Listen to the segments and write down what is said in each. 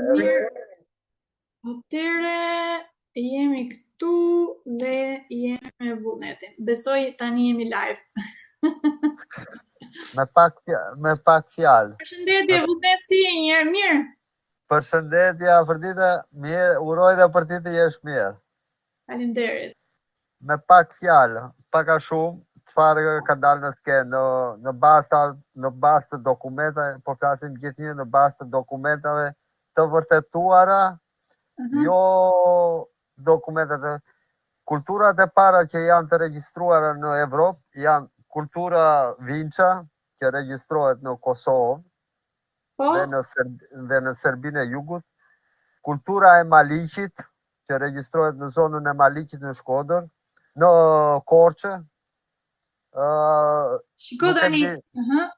Mirë. Atëre jemi këtu dhe jemi me vullnetin. Besoj tani jemi live. Me pak fjalë. Përshëndetje vullnet, si je njerë mirë? Përshëndetje Afrodita, mirë, uroj dhe për ti të jesh mirë. Faleminderit. Me pak fjalë, pak a shumë, çfarë ka dalë në skenë, në bazë të dokumentave, po flasim gjithnjë në bazë të dokumentave të vërtetuara, jo dokumentat e kulturat e para që janë të regjistruara në Evropë janë kultura Vinça, që regjistrohet në Kosovë dhe në Serbinë e Jugut, kultura e Maliqit, që regjistrohet në zonën e Maliqit në Shkodër, në Korçë. Shiko tani,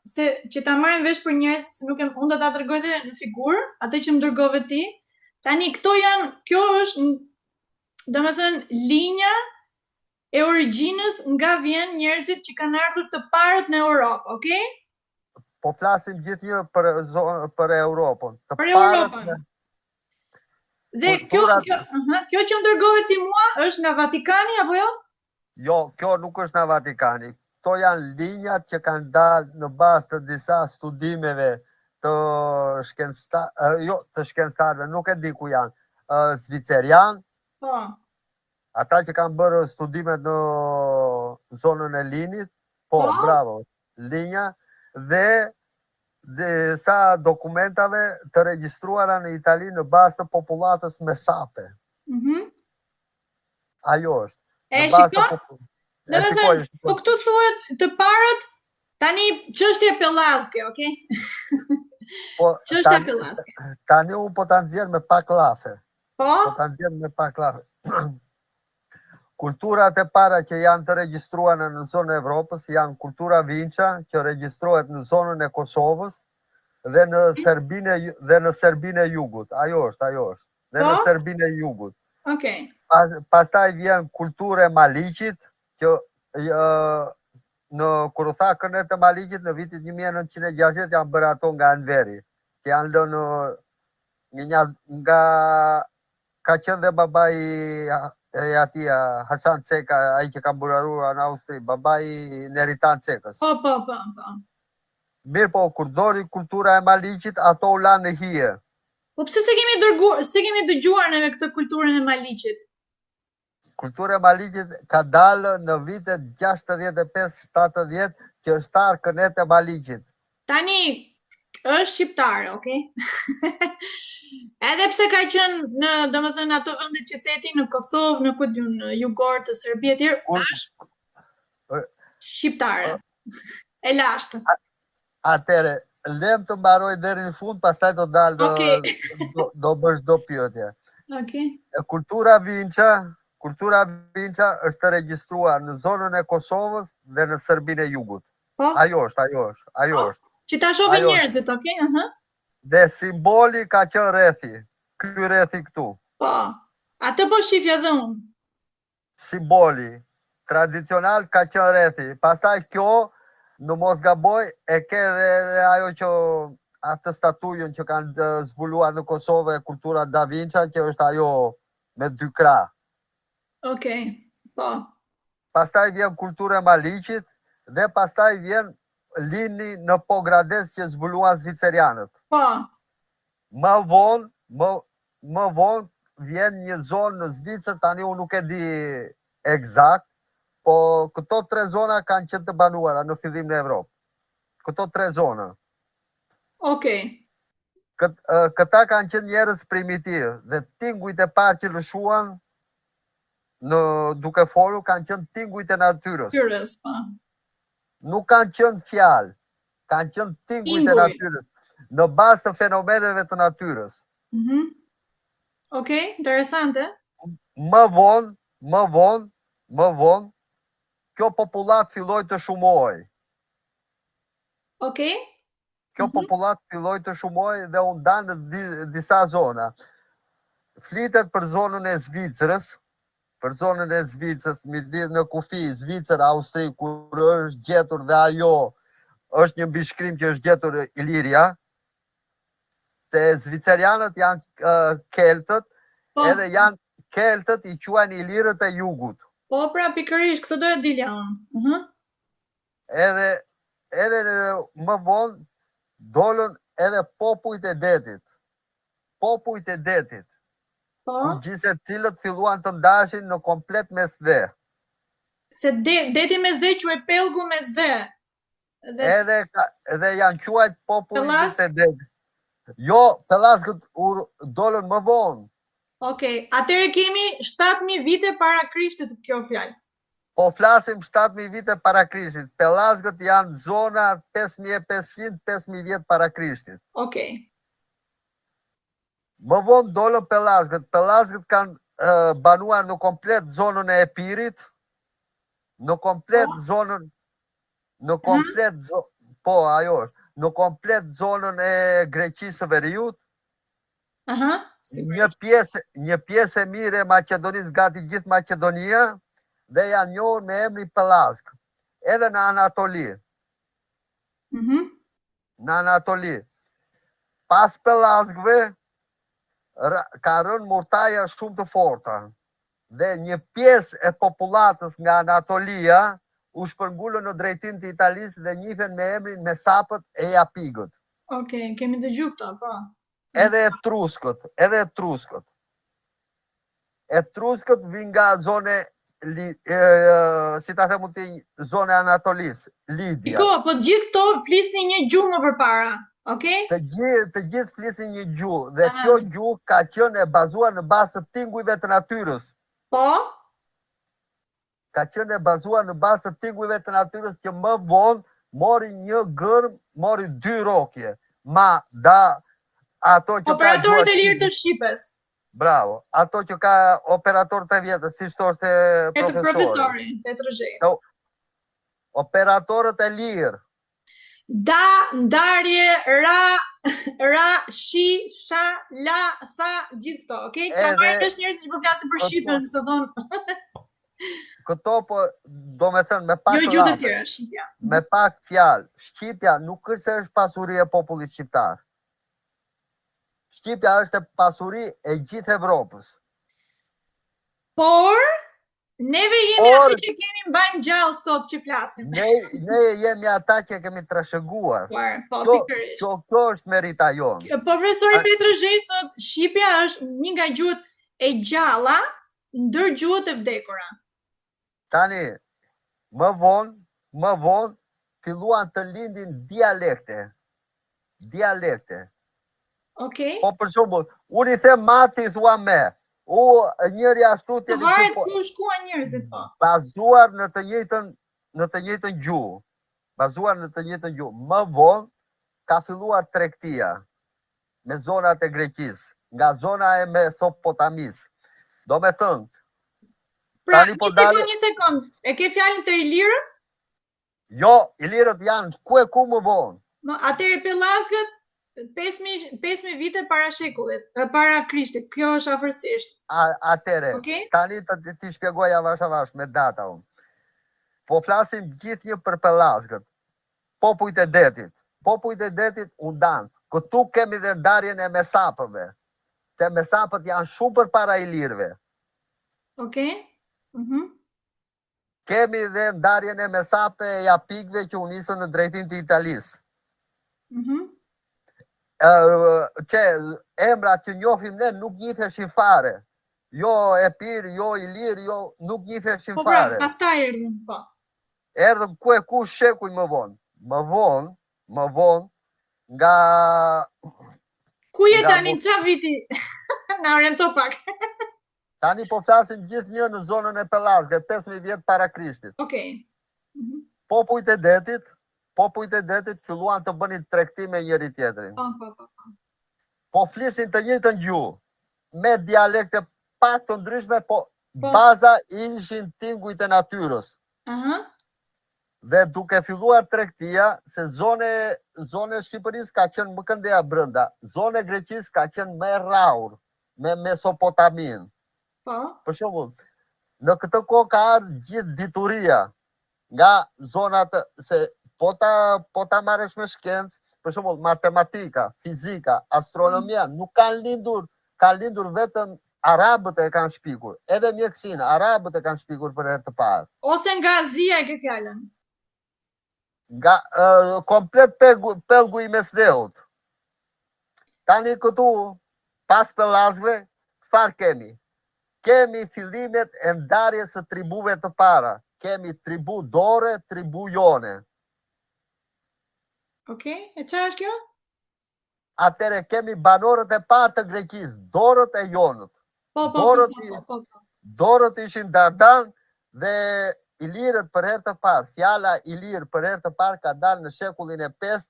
se që ta marrim vesh për njerëz se nuk unë do ta tregoj dhe në figurë, atë që më dërgove ti. Tani këto janë, kjo është, domethënë linja e origjinës nga vjen njerëzit që kanë ardhur të parët në Europë, okay? Po flasim gjithnjë për Europën. Për Europën. Dhe kjo që më dërgove ti mua është nga Vatikani apo jo? Jo, kjo nuk është nga Vatikani. Këto janë linjat që kanë dalë në bazë të disa studimeve të shkencëtarëve, nuk e di ku janë, zvicerian. Po. Ata që kanë bërë studimet në zonën e Linit, po, bravo, linja, dhe disa dokumentave të regjistruara në Itali në bazë të popullatës me sape. Ajo është. E shikon? Po këtu thuhet të parët, tani çështje pellazke, okay? Çështje pellazke. Tani unë po ta nxjerr me pak llafe. Po? Po ta nxjerr me pak llafe. Kulturat e para që janë të regjistruara në zonën e Evropës janë kultura Vinça, që regjistrohet në zonën e Kosovës dhe në Serbinë e Jugut. Ajo është. Dhe në Serbinë e Jugut. Okej. Pastaj vjen kultura e Maliqit, që kur u tha kënet e Maliqit në vitin 1960 janë bërë ato nga Enveri, që janë lënë nga ka qenë dhe babai e ati Hasan Ceka, ai që ka mburaruar në Austri, babai Neritan Cekës. Po. Mirë po, kur dori kultura e Maliqit, ato u lanë në hije. Po pse se kemi dëgjuar ne me këtë kulturën e Maliqit? Kultura e Maliqit ka dalë në vitet 65-70 që është tarë kënet e Maliqit. Tani, është shqiptare, okay? Edhe pse ka qenë në, domethënë, ato vende që theti në Kosovë, në jugor të Serbi e tjerë, është shqiptare. E lashtë. Atëre, lem të mbaroj deri në fund, pastaj do dalë do bësh do pyetje. Okej. Kultura Vinça është të regjistruar në zonën e Kosovës dhe në Serbinë e Jugut. Ajo është. Që ta shohin njerëzit, okay? Dhe simboli ka qenë rrethi. Ky rrethi këtu. Po. Atë po shifja dhe unë. Simboli tradicional ka qenë rrethi. Pastaj kjo, në mos gaboj, e ke dhe ajo që atë statujën që kanë zbuluar në Kosovë e kultura Da Vinça, që është ajo me 2 krah. Okej, po. Pastaj vjen kultura e Maliqit dhe pastaj vjen lini në Pogrades që zbuluan zvicerianët. Po. Më vonë vjen një zonë në Zvicër, tani unë nuk e di eksakt, po këto 3 zona kanë qenë të banuara në fillim në Evropë. Këto 3 zona. Okej. Këta kanë qenë njerëz primitiv dhe tingujt e parë që lëshuan duke folur kanë qenë tingujt e natyrës. Nuk kanë qenë fjalë, kanë qenë tingujt e natyrës, në bazë të fenomeneve të natyrës. Okej, interesante. Më vonë, kjo popullat filloi të shumohej. Okej. Kjo popullat filloi të shumohej dhe u ndan në disa zona. Flitet për zonën e Zvicrës, në kufi Zvicër, Austri, kur është gjetur dhe ajo është një mbishkrim që është gjetur Iliria. Se zvicerianët janë keltët, edhe janë keltët i quajnë ilirët e jugut. Po, pra, pikërisht, këtë doja dilja unë. Edhe më vonë dolën edhe popujt e detit. Popujt e detit. Ku gjithë cilët filluan të ndashin në komplet mesdhe. Se deti mesdhe që e pelgu mesdhe. Edhe janë quajt popujt e detit. Jo, Pellaskët dolën më vonë. Okej, atëre kemi 7.000 vite para Krishtit kjo fjalë. Po flasim 7.000 vite para Krishtit. Pellaskët janë zona 5.500-5.000 vjet para Krishtit. Okej. Më vonë dolën Pellaskët. Pellaskët kanë banuar në komplet zonën e Epirit, në komplet zonën, në komplet zonën e Greqisë së Veriut. Një pjesë e mirë e Maqedonisë, gati gjithë Maqedonia, dhe janë njohur me emrin Pellask. Edhe në Anatoli. Në Anatoli. Pas Pellaskëve ka rënë murtaja shumë të forta. Dhe një pjesë e popullatës nga Anatolia u shpërngulën në drejtim të Italisë dhe njihen me emrin Mesapët e Japigët. Okej, kemi dëgjuar këto, po. Edhe Etruskët. Etruskët vinë nga zone, si ta themu ti, zone Anatolisë, Lidia. Po gjithë këto flisni një gjuhë më përpara, okej? Të gjithë flisni një gjuhë, dhe kjo gjuhë ka qenë e bazuar në bazë të tingujve të natyrës. Po? Ka qenë e bazuar në bazë të tingujve të natyrës që më vonë mori një gërm, mori 2 rokje. Operatorët e lirë të Shqipës. Bravo. Ato që ka operatorët e vjetës, si shto është profesori. Petrozhej. Operatorët e lirë. Ndarje, ra, shi, sha, la, tha, gjithë këto, okej? Ta marrë është njerëz që përflasin për Shqipën, se thonë. Këto po, do me thënë, me pak gjuhë të tjera, Shqipja. Me pak fjalë, Shqipja nuk është pasuri e popullit shqiptar. Shqipja është pasuri e gjithë Evropës. Por, neve jemi ato që kemi mbajnë gjallë sot që flasim. Ne jemi ata që kemi trashëguar. Po, pikërisht. Kjo është merita jonë. Profesori Petrozhej thot, Shqipja është një nga gjuhët e gjalla, ndër gjuhët e vdekura. Tani, më vonë, filluan të lindin dialekte. Okej. Po për shembull, unë I them mati, thua me. Njëri ashtu të varet ku shkuan njerëzit po. Bazuar në të njëjtën gjuhë. Më vonë ka filluar tregtia me zonat e Greqisë, nga zona e Mesopotamisë. Do me thënë. Pra, një sekond, e ke fjalën të ilirët? Jo, ilirët janë ku më vonë. Atëre Pellaskët 5.000 vite para shekullit, para Krishtit, kjo është afërsisht. Atëre, tani të ti shpjegoj avash me data unë. Po flasim gjithë një për Pellaskët, popujt e detit u danë. Këtu kemi dhe ndarjen e mesapëve, se mesapët janë shumë për para ilirëve. Kemi dhe ndarjen e mesapëve e japigëve që u nisën në drejtim të Italisë. Që emrat që njohim ne nuk njiheshin fare. Jo Epir, jo Ilir, nuk njiheshin fare. Po pra, pastaj erdhën, po. Erdhën ku shekuj më vonë. Më vonë, nga... Ku je tani, qa viti? Na oriento pak. Tani po flasim gjithë një në zonën e Pellaskëve, 5.000 vjet para Krishtit. Okej. Popujt e detit filluan të bënin tregti me njëri tjetrin. Po flisin të njëjtën gjuhë, me dialekte pak të ndryshme, po baza ishin tingujt e natyrës. Dhe duke filluar tregtia, se zone Shqipërisë ka qenë më këndeja brenda, zone Greqisë ka qenë më rraur, me Mesopotaminë. Për shembull, në këtë kohë ka ardhur gjithë dituria nga zonat, se po ta marrësh me shkencë, për shembull matematika, fizika, astronomia, nuk kanë lindur vetëm arabët e kanë shpikur, edhe mjekësinë, arabët e kanë shpikur për herë të parë. Ose nga Azia e ke fjalën. Nga komplet pellgu i Mesdheut. Tani këtu, pas pellazve, çfarë kemi? Kemi fillimet e ndarjes së tribuve të para. Kemi tribu Dore, tribu Jone. Okej, e çfarë është kjo? Atëre kemi banorët e parë të Greqisë, Dorët e Jonët. Dorët ishin Dardan dhe Ilirët për herë të parë. Fjala Ilir për herë të parë ka dalë në shekullin e 5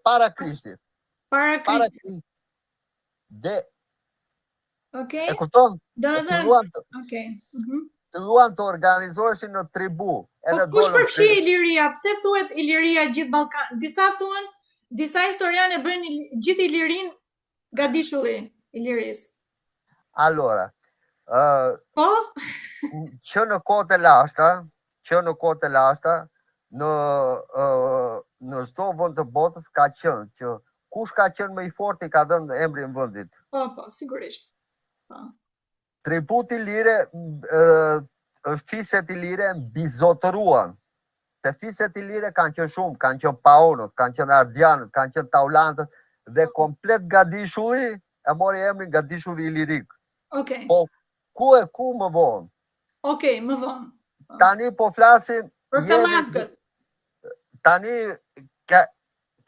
para Krishtit. Para Krishtit. E kupton? Filluan të organizoheshin në tribu. Po kush përfshi Iliria? Pse thuhet Iliria gjithë Ballkan? Disa thuan, disa historianë bëjnë gjithë Ilirin Gadishulli, Iliris. Allora, po? që në kohët e lashta, në çdo vend të botës ka qenë që kush ka qenë më i fortë i ka dhënë emrin vendit. Po, sigurisht. Tributi lire, fiset i lire mbizotëruan. Se fiset i lire kanë qenë shumë, kanë qenë paonët, kanë qenë ardianët, kanë qenë taulantët, dhe komplet Gadishulli e mori emrin Gadishulli Ilirik. Okej. Po, ku më vonë? Okej, më vonë. Tani po flasim... Për pellazgët. Tani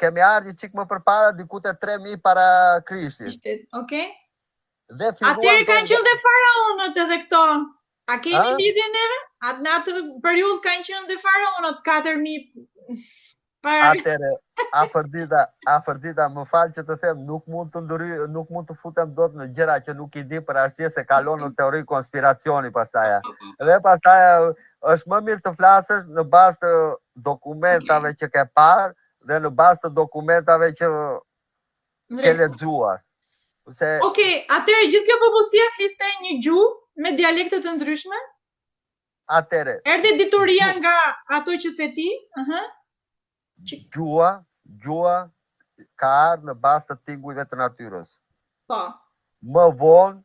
kemi ardhi çik më përpara, dikut e 3000 para Krishtit. Okej. Atëherë kanë qenë dhe faraonët edhe këto. A kemi lidhje neve? Në atë periudhë kanë qenë dhe faraonët 4000. Atëherë, Afërdita, më fal që të them, nuk mund të futem dot në gjëra që nuk i di për arsye se kalon në teori konspiracioni pastaj. Dhe pastaj është më mirë të flasësh në bazë të dokumentave që ke parë dhe në bazë të dokumentave që ke lexuar. Okej, atëherë gjithë kjo popullsia fliste një gjuhë me dialekte të ndryshme? Atëherë. Erdhi dituria nga ato që the ti? Gjua ka ardhur në bazë të tingujve të natyrës. Po. Më vonë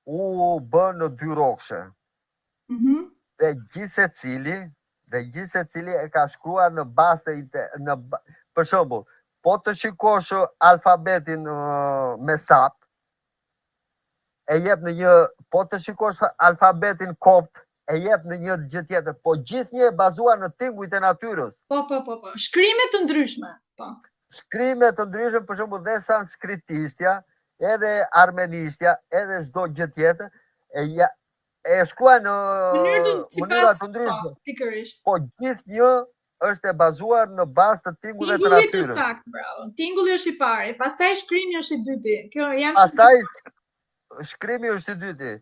u bën në 2 rrokshe. Dhe gjithë secili e ka shkruar në bazë për shembull, po të shikosh alfabetin mesap, e jep në një, po të shikosh alfabetin kopt, e jep në një gjë tjetër, po gjithnjë e bazuar në tingujt e natyrës. Po. Shkrime të ndryshme. Po. Shkrime të ndryshme, për shembull, dhe sanskritishtja, edhe armenishtja, edhe çdo gjë tjetër, e shkruaj në mënyra të ndryshme. Po gjithnjë është e bazuar në bazë të tingullit të natyrës. Tingulli të saktë, bravo. Tingulli është i pari, pastaj shkrimi është i dyti. Pastaj shkrimi është i dyti.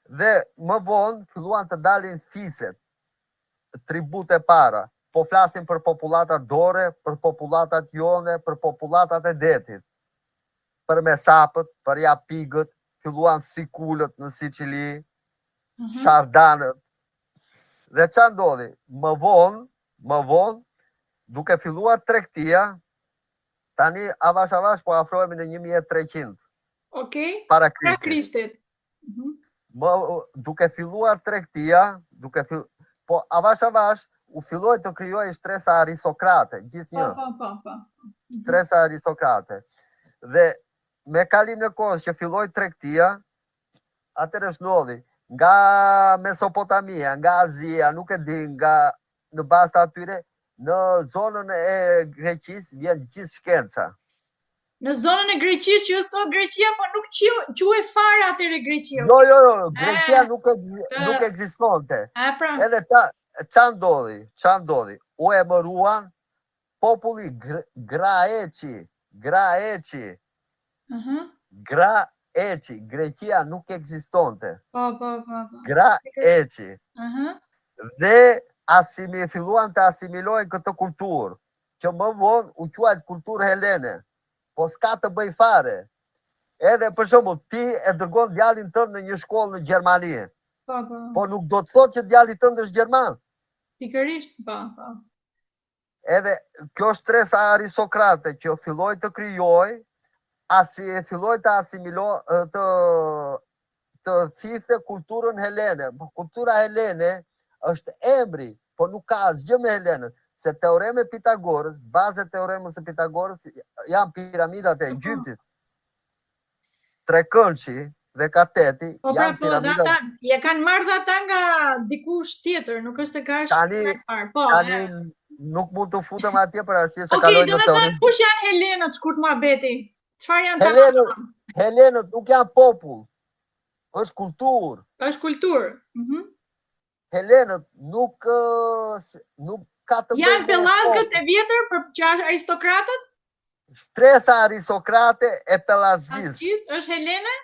Dhe më vonë filluan të dalin fiset, tribut e para. Po flasim për popullatat Dore, për popullatat Jone, për popullatat e Detit. Për Mesapët, për Japigët, filluan Sikulët në Siçili, Shardanët. Dhe ç'a ndodhi? Më vonë, duke filluar tregtia, tani avash po afrohemi në 1300. Okej. Para Krishtit. Duke filluar tregtia, po avash u filloi të krijojë shtresa aristokrate, gjithnjë. Po. Shtresa aristokrate. Dhe me kalimin e kohës që filloi tregtia, atëherë ndodhi nga Mesopotamia, nga Azia, nuk e di, nga në bazë të atyre, në zonën e Greqisë vjen gjithë shkenca. Në zonën e Greqisë që sot Greqia, po nuk quhet fare atëre Greqia. Jo, Greqia nuk ekzistonte. Edhe ç'a ndodhi? U emëruan populli Graeci. Greqia nuk ekzistonte. Po. Graeci. Dhe filluan të asimilojnë këtë kulturë, që më vonë u quajt kulturë helene, po s'ka të bëj fare. Edhe për shembull, ti e dërgon djalin tënd në një shkollë në Gjermani. Po nuk do të thotë që djali tënd është gjerman. Pikërisht, po. Edhe kjo shtresa aristokrate që filloi të krijoj, filloi të asimiloj të thithë kulturën helene. Kultura helene është emri, po nuk ka asgjë me Helenën, se teoremi i Pitagorës, bazat e teoremës së Pitagorës janë piramidat e Egjiptit. Trekëndshi dhe kateti janë piramidat. Ja kanë marrë ata nga dikush tjetër, nuk është se ka tani nuk mund të futem atje për arsye se kalojnë në teori. Okej, kush janë Helenët, shkurt muhabeti? Çfarë janë ta? Helenët nuk janë popull. Është kulturë. Është kulturë. Helenët nuk ka të bëjë. Janë pellazgët e vjetër për që aristokratët? Shtresa aristokrate e pellazgjisë. Është Helene?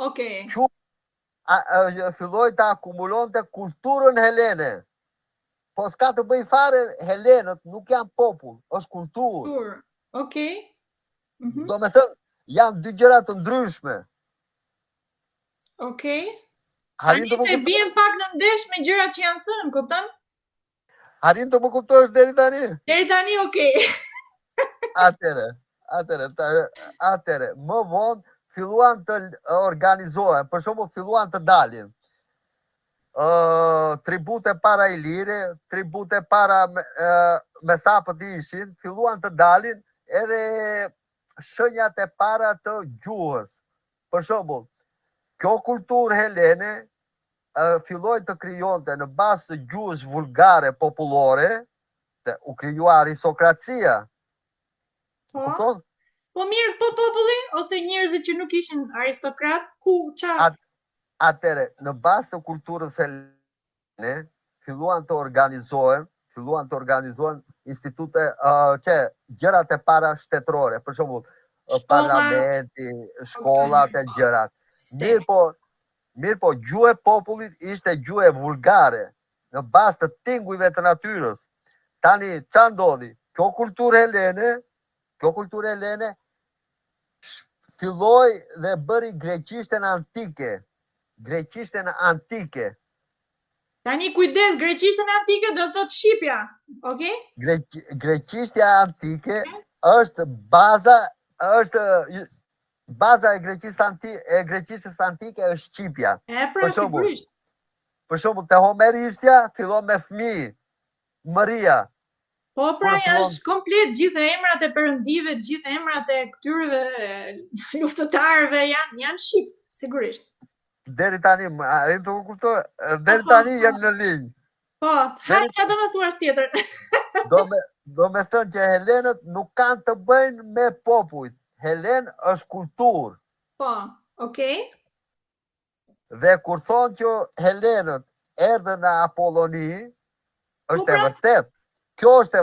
Okej. Filloi të akumulonte kulturën helene. Po s'ka të bëjë fare, Helenët nuk janë popull, është kulturë. Okej. Do me thënë, janë dy gjëra të ndryshme. Okej. Tani se bien pak në ndesh me gjërat që janë thënë, kupton? Arrin të më kuptosh deri tani? Deri tani, okej. Atëre, më vonë filluan të organizohen, për shembull filluan të dalin tribute para Ilire, tribute para mesapët ishin, filluan të dalin edhe shenjat e para të gjuhës. Për shembull, kjo kulturë helene filloi të krijonte në bazë të gjuhës vulgare popullore, u krijua aristokracia. Po mirë, po populli ose njerëzit që nuk ishin aristokrat, ku çfarë? Atëre, në bazë të kulturës helene, filluan të organizohen institute gjërat e para shtetërore, për shembull, parlamenti, shkollat e gjërat. Mirë po, gjuhë e popullit ishte gjuhë vulgare, në bazë të tingujve të natyrës. Tani, ç'a ndodhi? Kjo kulturë helene filloi dhe bëri greqishtën antike. Tani kujdes, greqishtën antike do thot Shqipja, okay? Greqishtja antike është baza e greqishtës antike është Shqipja. Sigurisht. Për shembull, te Homerishtja fillon me fëmijë, Maria. Po pra, është komplet gjithë emrat e perëndive, gjithë emrat e këtyreve luftëtarëve janë shqip, sigurisht. Deri tani, arrin të kuptoj, deri tani jam në linjë. Po, çfarë do të thuash tjetër? Do me thënë që Helenët nuk kanë të bëjnë me popujt. Helen është kulturë. Po, okej. Dhe kur thonë që Helenët erdhën në Apolloni, është e vërtet. Kjo është e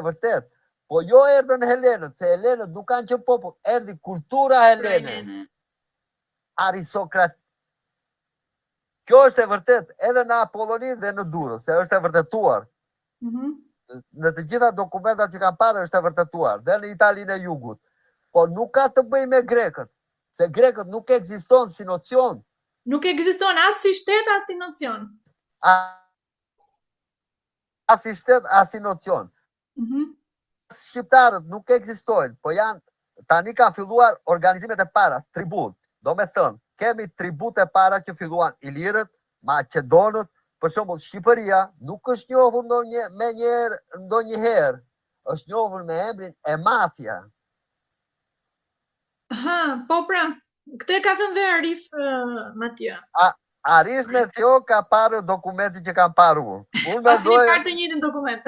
vërtet. Po jo erdhën Helenët, se Helenët nuk kanë qenë popull, erdhi kultura helene. Aristokrat. Kjo është e vërtet, edhe në Apolloni dhe në Durrës, se është e vërtetuar. Në të gjitha dokumentat që kanë parë është e vërtetuar, dhe në Italinë e Jugut. Po nuk ka të bëjë me grekët, se grekët nuk ekziston si nocion. Nuk ekziston as si shtet, as si nocion. As si shtet, as si nocion. Shqiptarët nuk ekzistojnë, po tani kanë filluar organizimet e para, tribut. Do me thënë, kemi tribut e para që filluan Ilirët, Maqedonët, për shembull Shqipëria nuk është njohur ndonjëherë, është njohur me emrin e Mafia. Po pra, këtë ka thënë dhe Arif Matia. Arif me Theo ka parë dokumenti që kam parë unë. Pasi një parë të njëjtin dokument.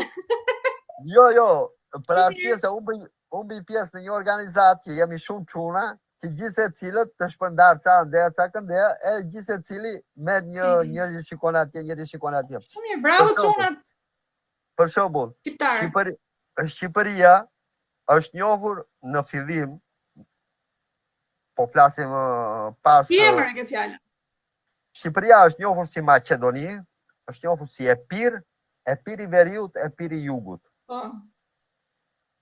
Jo, për arsye se unë bëj pjesë në një organizatë që jemi shumë çuna, që gjithë se cilët të shpërndar ca ndeja, ca këndeja, e gjithë se cili merr njëri shikon atje. Mirë, bravo çunat. Për shembull, Shqipëria është njohur në fillim, po flasim pas. Si emër e ke fjalën? Shqipëria është njohur si Maqedoni, është njohur si Epir i Veriut, Epir i Jugut.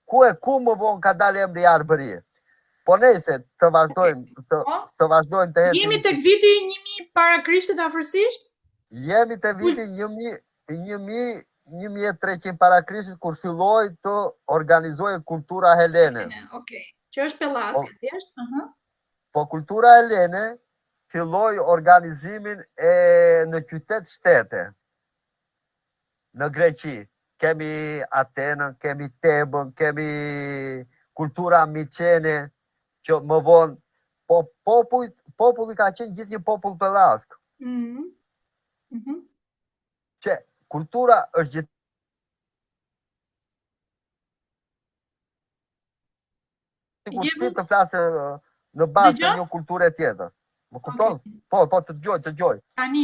Ku më vonë ka dalë emri Arbëri? Po nejse, të vazhdojmë të hetim. Jemi tek viti 1000 para Krishtit afërsisht? Jemi te viti 1000 1300 para Krishtit, kur filloi të organizojë kultura helene. Okej. Që është Pellaski, thjesht? Po kultura helene filloi organizimin në qytet-shtete. Në Greqi kemi Atenën, kemi Tebën, kemi kultura Micene, që më vonë, po populli ka qenë gjithë një popull pellask. Që kultura është gjithë ti të flasë në bazë të një kulture tjetër. Më kupton? Po, të dëgjoj. Tani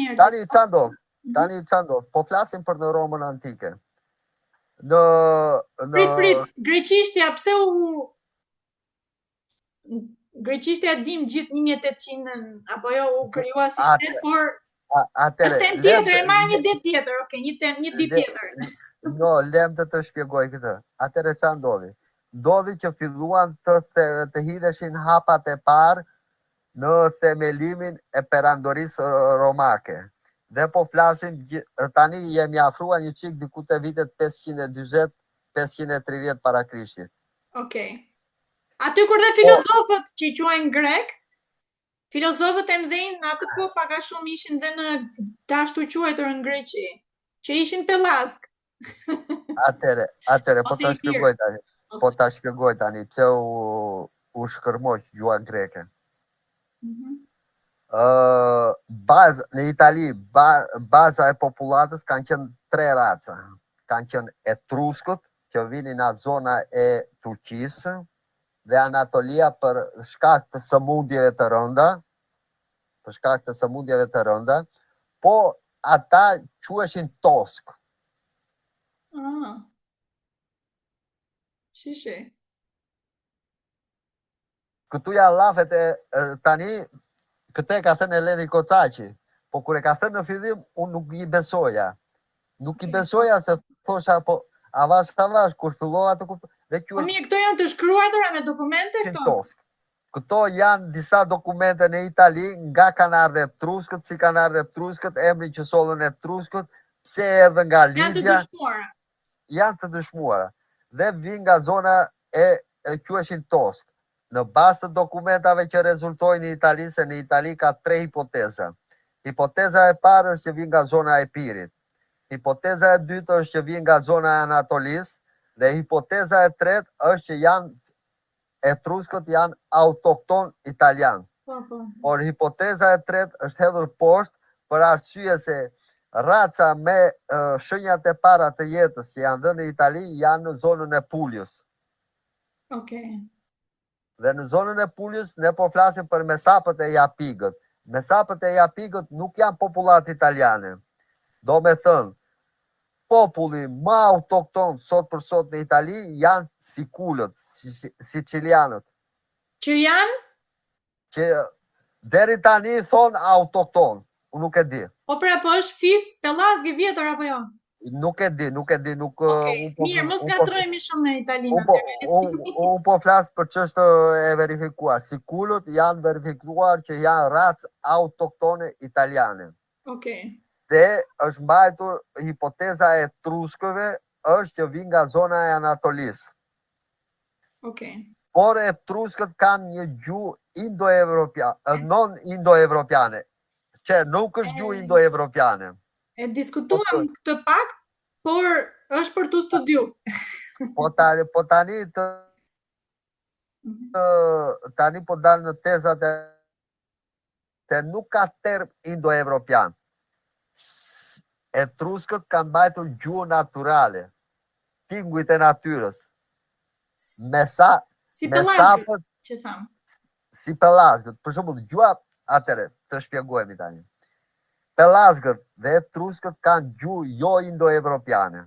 çando. Po flasim për në Romën antike. Prit, greqishtja, pse greqishtja dim gjithë 1800-ën, apo jo u krijua si shtet, por është temë tjetër, e marrim një ditë tjetër, një ditë tjetër. Jo, lem të shpjegoj këtë. Atëre ç'a ndodhi? Ndodhi që filluan të hidheshin hapat e parë në themelimin e perandorisë romake. Dhe po flasim, tani jemi afruar një çik diku te vitet 520-530 para Krishtit. Okej. Aty kur dhe filozofët që i quajnë grek, filozofët e mëdhenj në atë kohë pak a shumë ishin dhe në ashtu quajtur në Greqi, që ishin pellask. Atëre, po ta shpjegoj tani pse u shkërmoq gjuha greke. Në Itali, baza e popullatës kanë qenë 3 raca. Kanë qenë etruskët, që vinin nga zona e Turqisë dhe Anatolia për shkak të sëmundjeve të rënda, po ata quheshin tosk. Shishe. Këtu janë llafet e tani, këtë ka thënë Eleni Kocaqi, po kur e ka thënë në fillim, unë nuk i besoja. Nuk i besoja se thosha, po avash, kur fillova të kuptoj. Po mirë, këto janë të shkruara me dokumente këto? Këto janë disa dokumente në Itali, nga kanë ardhur etruskët, si kanë ardhur etruskët, emri që sollën etruskët, pse erdhën nga Libja. Janë të dëshmuara. Dhe vinë nga zona e quheshin tosk. Në bazë të dokumentave që rezultojnë në Itali, se në Itali ka 3 hipoteza. Hipoteza e parë është që vinë nga zona e Epirit. Hipoteza e dytë është që vinë nga zona e Anatolisë. Dhe hipoteza e tretë është që etruskët janë autokton italian. Por hipoteza e tretë është hedhur poshtë për arsye se raca me shenjat e para të jetës që janë dhënë në Itali janë në zonën e Pulius. Dhe në zonën e Pulius ne po flasim për mesapët e Japigët. Mesapët e Japigët nuk janë popullat italiane. Do me thënë, populli më autokton sot për sot në Itali janë sikulët, sicilianët. Që janë? Që deri tani thonë autokton, unë nuk e di. Po pra, po është fis pellask i vjetër apo jo? Nuk e di. Mirë, mos gatrojmë shumë në Italinë. Unë po flas për çështë e verifikuar. Sikulët janë verifikuar që janë racë autoktone italiane. Dhe është mbajtur hipoteza e etruskëve është që vinë nga zona e Anatolisë. Por etruskët kanë një gjuhë non-indo-evropiane, që nuk është gjuhë indo-evropiane. E diskutuam këtë pak, por është për të studiu. Po tani po dalë në tezat e nuk ka term indo-evropian. Etruskët kanë mbajtur gjuhë naturale, tingujt e natyrës. Si pellaskët, që thamë. Si pellaskët. Për shembull, gjuha, atëre, të shpjegojmë tani. Pellaskët dhe etruskët kanë gjuhë jo indo-evropiane.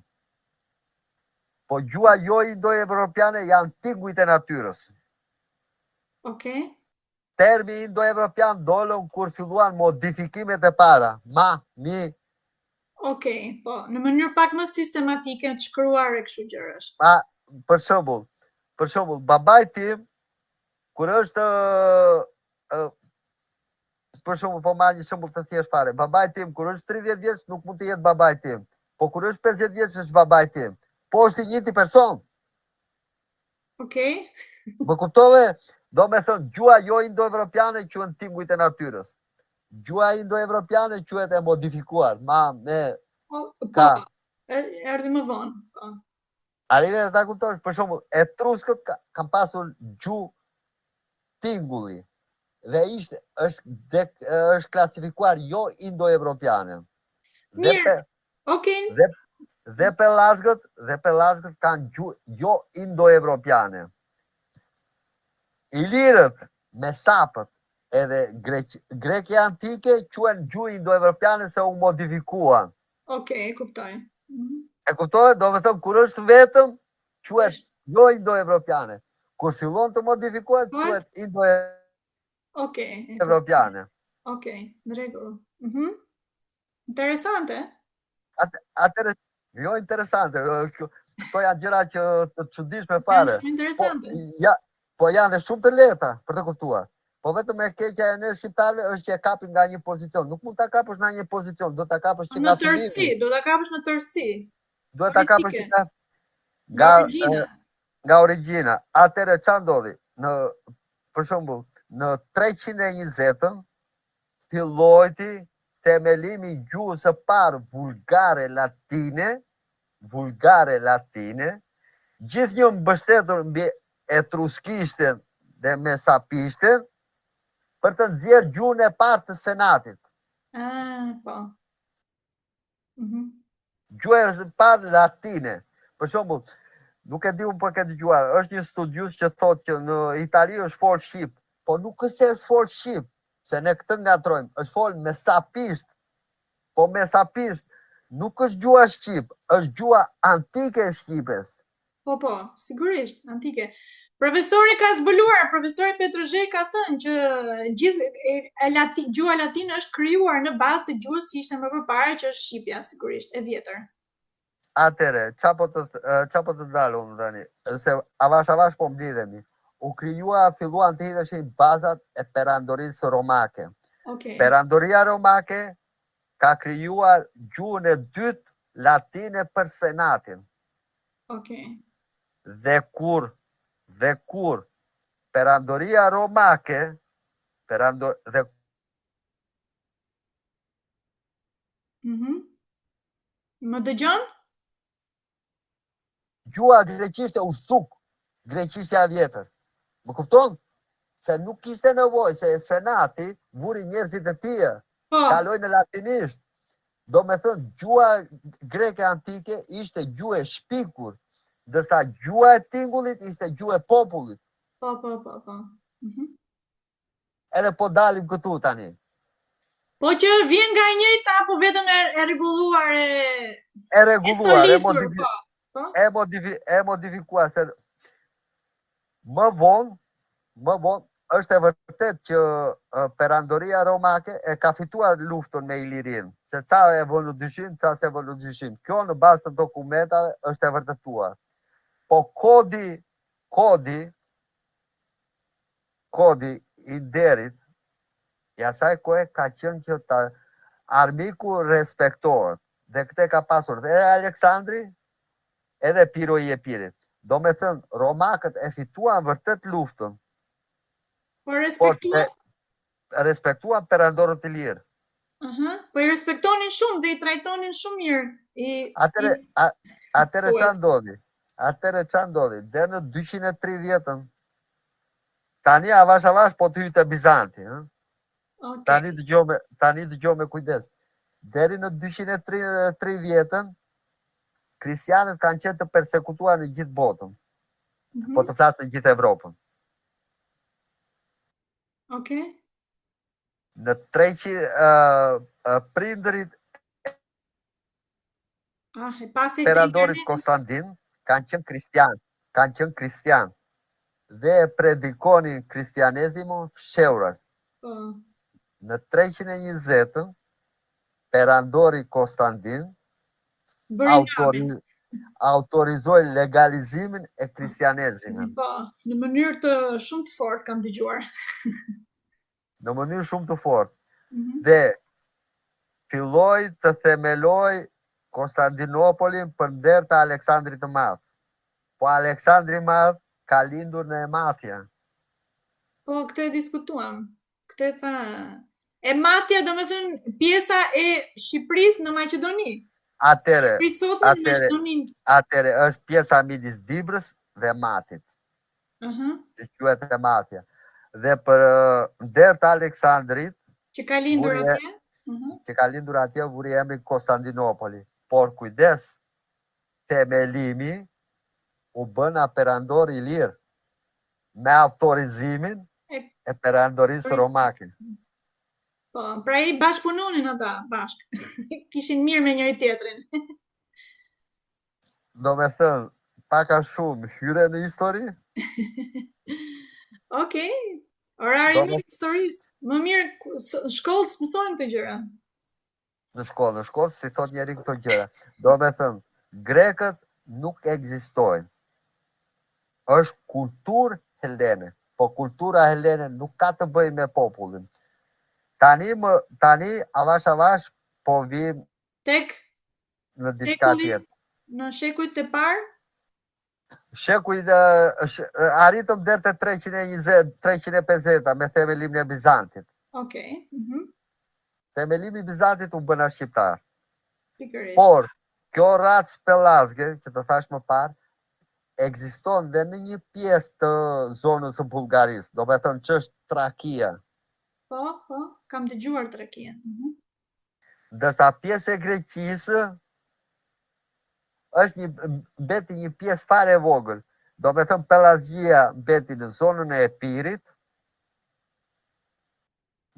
Po gjuha jo indo-evropiane janë tingujt e natyrës. Termi indo-evropian dolën kur filluan modifikimet e para. Po, në mënyrë pak më sistematike të shkruar e kështu gjërash. Për shembull, babaj tim, kur është, për shembull, po marr një shembull të thjeshtë fare, babaj tim, kur është 30 vjeç, nuk mund të jetë babaj tim. po kur është 50 vjeç është babaj tim. Po është i njëjti person. Okej. Më kuptove? Do me thënë, gjua jo indo-evropiane quhen tingujt e natyrës. Gjua indo-evropiane quhet e modifikuar. Po, erdhi më vonë. Po. Arrive dhe ta kuptosh, për shembull, etruskët kanë pasur gjuhë tingulli dhe është klasifikuar jo indo-evropiane. Mirë. Okej. Dhe pelazgët kanë gjuhë jo indo-evropiane. Ilirët, mesapët edhe Grekja antike quhen gjuhë indo-evropiane se u modifikuan. Okej, kuptoj. E kuptoj, do me thëmë, kur është vetëm, quhet jo indo-evropiane. Kur fillon të modifikohet, quhet indo-evropiane. Okej, në rregull. Interesante. Atëre, jo interesante, këto janë gjëra që të çuditshme fare. Interesante. Po janë dhe shumë të lehta për të kuptuar. Po vetëm e keqja e ne shqiptarëve është që e kapim nga një pozicion. Nuk mund ta kapësh nga një pozicion, do ta kapësh nga tërësi, do ta kapësh në tërësi. Duhet ta kapësh nga origjina. Atëre çfarë ndodhi? Për shembull, në 320-ën fillojti themelimi i gjuhës së parë vulgare latine, gjithnjë mbështetur mbi etruskishten dhe mesapishten për të nxjerrë gjuhën e parë të senatit. Po. Gjuhë e parë latine. Për shembull, nuk e di unë për këtë dëgjuar, është një studius që thotë që në Itali është fol shqip, po nuk është se është fol shqip, se ne këtë ngatrojmë, është fol mesapisht. Po mesapisht nuk është gjua shqip, është gjua antike e shqipes. Po, sigurisht, antike. Profesori ka zbuluar, profesori Petrozhej ka thënë që gjithë gjua latine është krijuar në bazë të gjuhës që ishte më përpara, që është shqipja, sigurisht, e vjetër. Atëre, qa po të dalë unë tani, se avash po mblidhemi. U filluan të hidheshin bazat e perandorisë romake. Perandoria romake ka krijuar gjuhën e dytë latine për senatin. Dhe kur perandoria romake Më dëgjon? Gjua greqishte u shtuk, greqishtja vjetër. Më kupton? Se nuk kishte nevojë, se senati vuri njerëzit e tij, kaloi në latinisht. Do me thënë, gjua greke antike ishte gjuhë e shpikur, ndërsa gjua e tingullit ishte gjuhë e popullit. Po. Edhe po dalim këtu tani. Po që vjen nga njëri apo vetëm e rregulluar e modifikuar, se më vonë është e vërtet që perandoria romake e ka fituar luftën me Ilirin, se ca e vënë dyshim, ca se vënë dyshim. Kjo në bazë të dokumentave është e vërtetuar. Po kodi i derit i asaj kohe ka qenë që armiku respektohet. Dhe këte ka pasur dhe Aleksandri edhe Piro i Epirit. Do me thënë, romakët e fituan vërtet luftën. Po respektuan perandorët e lirë. Po i respektonin shumë dhe i trajtonin shumë mirë. Atëre qa ndodhi? Dhe në 230-ën, tani avash po të hyjtë e Bizanti. Tani dëgjoj me kujdes. Deri në 230-ën, kristianët kanë qenë të persekutuar në gjithë botën. Po të flasë në gjithë Evropën. Në 300 prindërit perandorit Konstantin kanë qenë kristian dhe predikonin kristianezimun fshehurës. Në 320-ën perandori Konstantin autorizoi legalizimin e kristianezimit. Po, në mënyrë të shumë të fortë kam dëgjuar. Në mënyrë shumë të fortë. Dhe filloi të themeloj Konstantinopolin për nder të Aleksandrit të Madh. Po Aleksandri i Madh ka lindur në Emathia. Po, këtë e diskutuam. Këtë e tha... Emathia do me thënë pjesa e Shqipërisë në Maqedoni. Atëre, Shqipërisë sotme në Maqedoni. atëre është pjesa midis Dibrës dhe Matit. Që quhet Emathia. Dhe për nder të Aleksandrit, që ka lindur atje? Që ka lindur atje vuri emrin Konstantinopoli. Por kujdes, themelimi u bën perandor i lirë me autorizimin e perandorisë romake. Po, pra i bashkëpunonin ata bashkë. Kishin mirë me njëri tjetrin. Do me thënë, paka shumë hyre në histori? Okej. Orari mirë historisë. Më mirë shkollës mësojnë këto gjëra. Në shkollë, si thot njeri këto gjëra. Do me thënë, grekët nuk ekzistojnë. Është kulturë helene, po kultura helene nuk ka të bëjë me popullin. Tani avash po vim tek në diçka tjetër. Në shekujt e parë? Shekujt arritëm deri te 320, 350 me themelimin e Bizantit. Okej. Themelimi i Bizantit u bëna shqiptar. Pikërisht. Por kjo racë pellazge, që të thash më parë, ekziston dhe në një pjesë të zonës së Bullgarisë, do me thënë që është Trakia. Po, kam dëgjuar Trakia. Ndërsa pjesë e Greqisë është mbeti një pjesë fare e vogël. Do me thënë Pellazgjia mbeti në zonën e Epirit,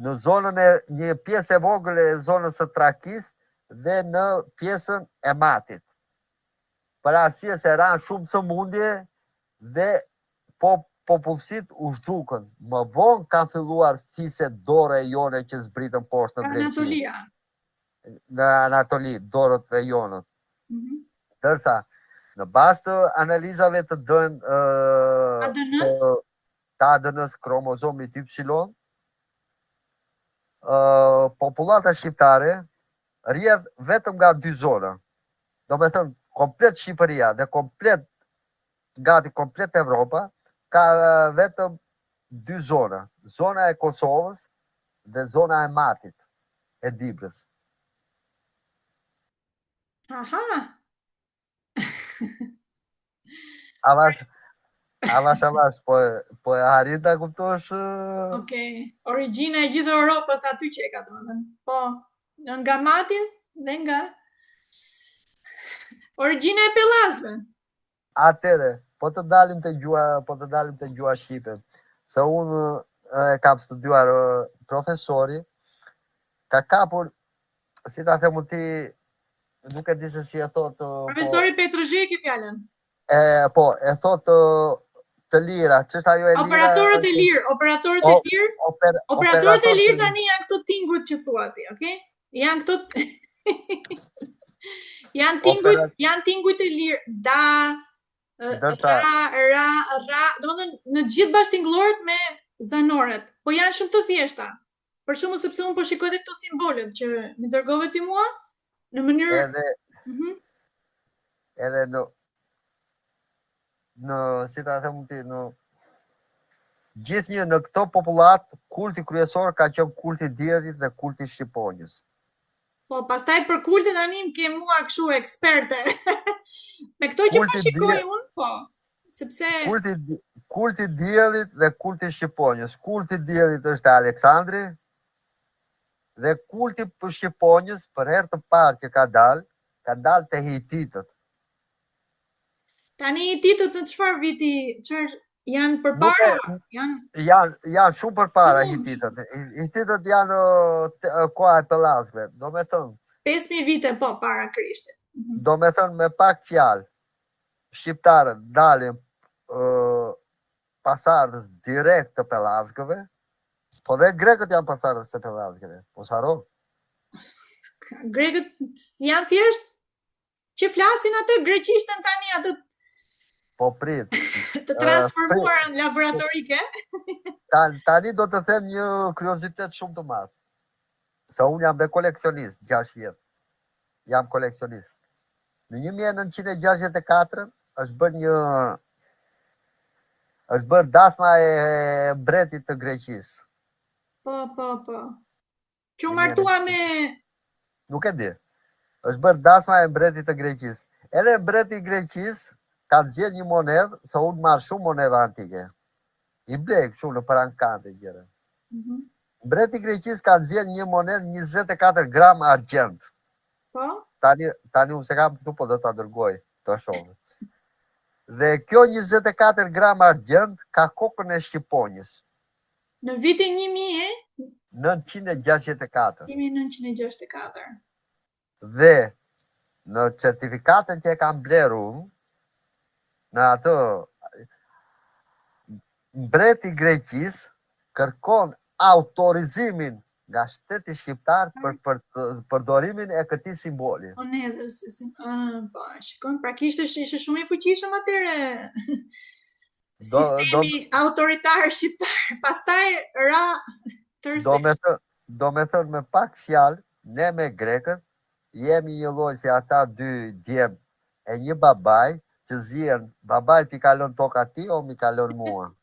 në zonën e një pjesë e vogël e zonës së Trakisë dhe në pjesën e Matit. Për arsye se ranë shumë sëmundje dhe popullsit u zhdukën. Më vonë kanë filluar fiset dore e jone që zbritën poshtë në Greqi. Anatolia. Në Anatoli, dorët e jonët. Dërsa, në bazë të analizave të ADN-s, kromozomit Y, popullata shqiptare rrjedh vetëm nga 2 zona. Do me thënë, komplet Shqipëria dhe gati komplet Evropa ka vetëm 2 zona. Zona e Kosovës dhe zona e Matit, e Dibrës. Aha! Avash, po e harit ta kuptosh... Okej. Origjina e gjithë Europës aty që e ka të më thënë. Po, nga Mati dhe nga... Origjina e pellazve. Atëre, po të dalim të gjua shqipe. Se unë e kam studiuar profesori, ka kapur, si ta themu ti, nuk e di se si e thot... Profesori Petrozheki fjalën. Po, e thot të lira, që është ajo e lira... Operatorët e lirë. Operatorët e lirë tani janë këto tingut që thua ti, okej? Janë këto... Janë tingut e lirë, ra, do më dhe në gjithë bashkëtingëllorët me zanoret, po janë shumë të thjeshta. Për shumë sepse unë po shikoj dhe këto simbolet që më dërgove ti mua, në mënyrë... Edhe si ta them ti, gjithnjë në këto popullat, kulti kryesor ka qenë kulti diellit dhe kulti shqiponjës. Po, pastaj për kultin tani më ke mua kështu eksperte. Me këto që po shikoj unë, po, sepse... Kulti diellit dhe kulti shqiponjës. Kulti diellit është Aleksandri, dhe kulti për shqiponjës, për herë të parë që ka dalë të hititët. Tani hititët në çfarë viti, janë përpara? Janë shumë përpara hititët. Hititët janë koha e pellazëve, do me thënë. 5000 vite po para Krishtit. Do me thënë me pak fjalë, shqiptarët dalin pasardhës direkt të pellazëve, po dhe grekët janë pasardhës të pellazëve. Po s'haro. Grekët janë thjesht që flasin atë greqishtën tani atë. Po prit. Të transformuar në laboratorike. Tani do të them një kuriozitet shumë të madh. Se unë jam dhe koleksionist, 6 vjet. Jam koleksionist. Në 1964 është bërë dasma e mbretit të Greqisë. Po. Që martua me... Nuk e di. Është bërë dasma e mbretit të Greqisë. Edhe mbreti i Greqisë ka nxjerrë një monedhë, se unë marr shumë monedha antike. I blej kështu në parankante gjëra. Mbreti i Greqisë ka nxjerrë një monedhë 24 gram argjend. Po? Tani unë se kam këtu, po do ta dërgoj të shoh. Dhe kjo 24 gram argjend ka kokën e Shqiponjës. Në vitin 1964. 1964. Dhe në certifikatën që e kam bler unë, në atë mbreti i Greqisë kërkon autorizimin nga shteti shqiptar për përdorimin e këtij simboli. Monedhës, po, shikon, pra ishte shumë i fuqishëm atyre sistemi autoritar shqiptar. Pastaj ra tërësisht. Do me thënë me pak fjalë, ne me grekët jemi një lloj si ata dy djem e një babaj që zihen, babaj ti kalon toka ti o mi kalon mua.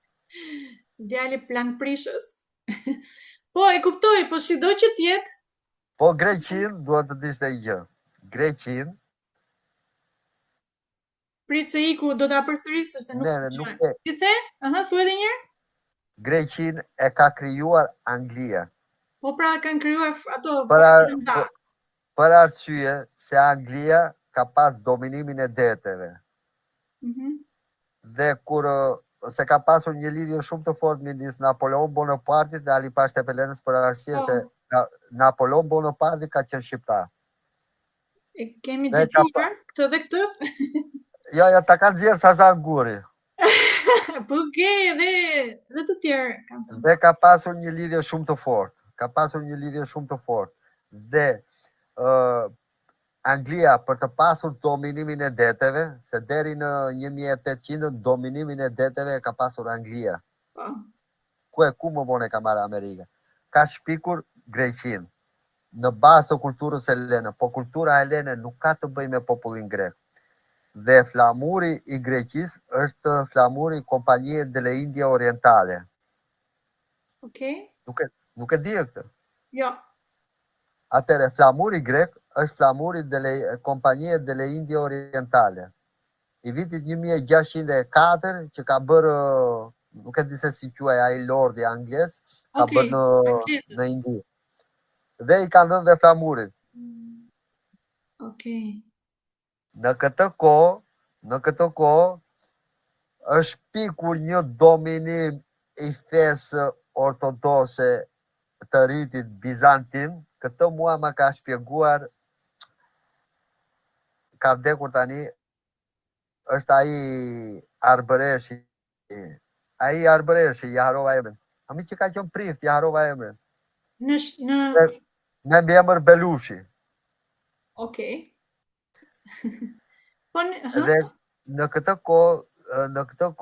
Djali plan prishës. Po, e kuptoj, po sido që tjetë. Po Greqin, duhet të dishte i gjë. Greqin... Pritë se iku do t'a përsërisë, se nuk të gjojnë. Ti the? Thu edhe njërë? Greqin e ka krijuar Anglia. Po pra kanë krijuar ato... Për arsye se Anglia ka pas dominimin e deteve. Dhe kur se ka pasur një lidhje shumë të fortë midis Napoleon Bonapartit dhe Ali Pasha Tepelenës për arsye se Napoleon Bonaparte ka qenë shqiptar. E kemi dëgjuar këtë dhe këtë? Jo, ta kanë nxjerrë Sazan Guri. Po ke dhe të tjerë kanë thënë. Dhe ka pasur një lidhje shumë të fortë. Dhe Anglia për të pasur dominimin e deteve, se deri në 1800 dominimin e deteve ka pasur Anglia. Ku më vonë ka marrë Amerika? Ka shpikur Greqin në bazë të kulturës helene, po kultura helene nuk ka të bëjë me popullin grek. Dhe flamuri i Greqisë është flamuri i Kompanie delle Indie Orientale. Okej. Nuk e di këtë. Jo. Atëre, flamuri grek është flamuri delle Kompanie delle Indie Orientale. I vitit 1604 që ka bërë, nuk e di se si quaj ai lordi angles, ka bërë në Indi. Dhe i kanë dhënë dhe flamurit. Okej. Në këtë kohë është pikur një dominim i fesë ortodokse të rritit bizantin. Këtë mua më ka shpjeguar, ka vdekur tani, është ai Arbëreshi. Ai Arbëreshi, ja harova emrin. Ami që ka qenë prift, ja harova emrin. Me emër Belushi. Okej. Dhe në këtë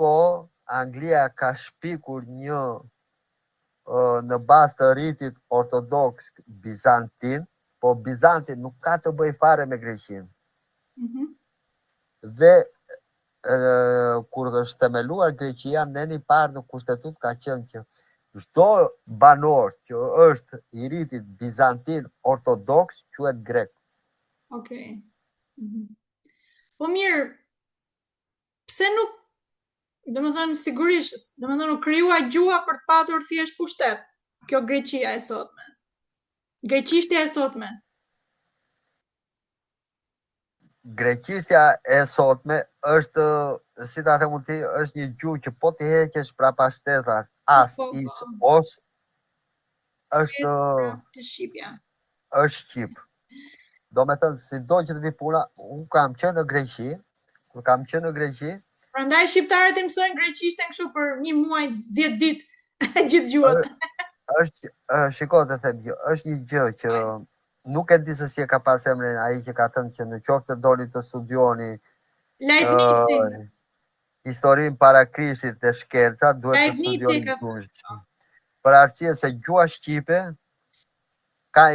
kohë Anglia ka shpikur një në bazë të rritit ortodoks bizantin, po Bizantin nuk ka të bëj fare me Greqinë. Dhe kur është themeluar Greqia, neni parë në kushtetut ka qenë që çdo banor që është i rritit bizantin ortodoks quhet grek. Okej. Po mirë, pse nuk, domethënë sigurisht, domethënë u krijua gjua për të patur thjesht pushtet. Kjo Greqia e sotme. Greqishtja e sotme. Greqishtja e sotme është, si ta them ti, është një gjuhë që po ti heqesh prapa shtetas, os është shqip. Do me thënë, si do që të vi puna, unë kam qenë në Greqi, Prandaj shqiptarët i mësojnë greqishten kështu për një muaj, 10 ditë gjithë gjuhët. Shiko të them, është një gjë që nuk e di se si e ka pas emrin ai që ka thënë që në qoftë se doni të studioni historinë para Krishtit dhe shkenca, duhet të studioni gjuhën. Për arsye se gjuha shqipe ka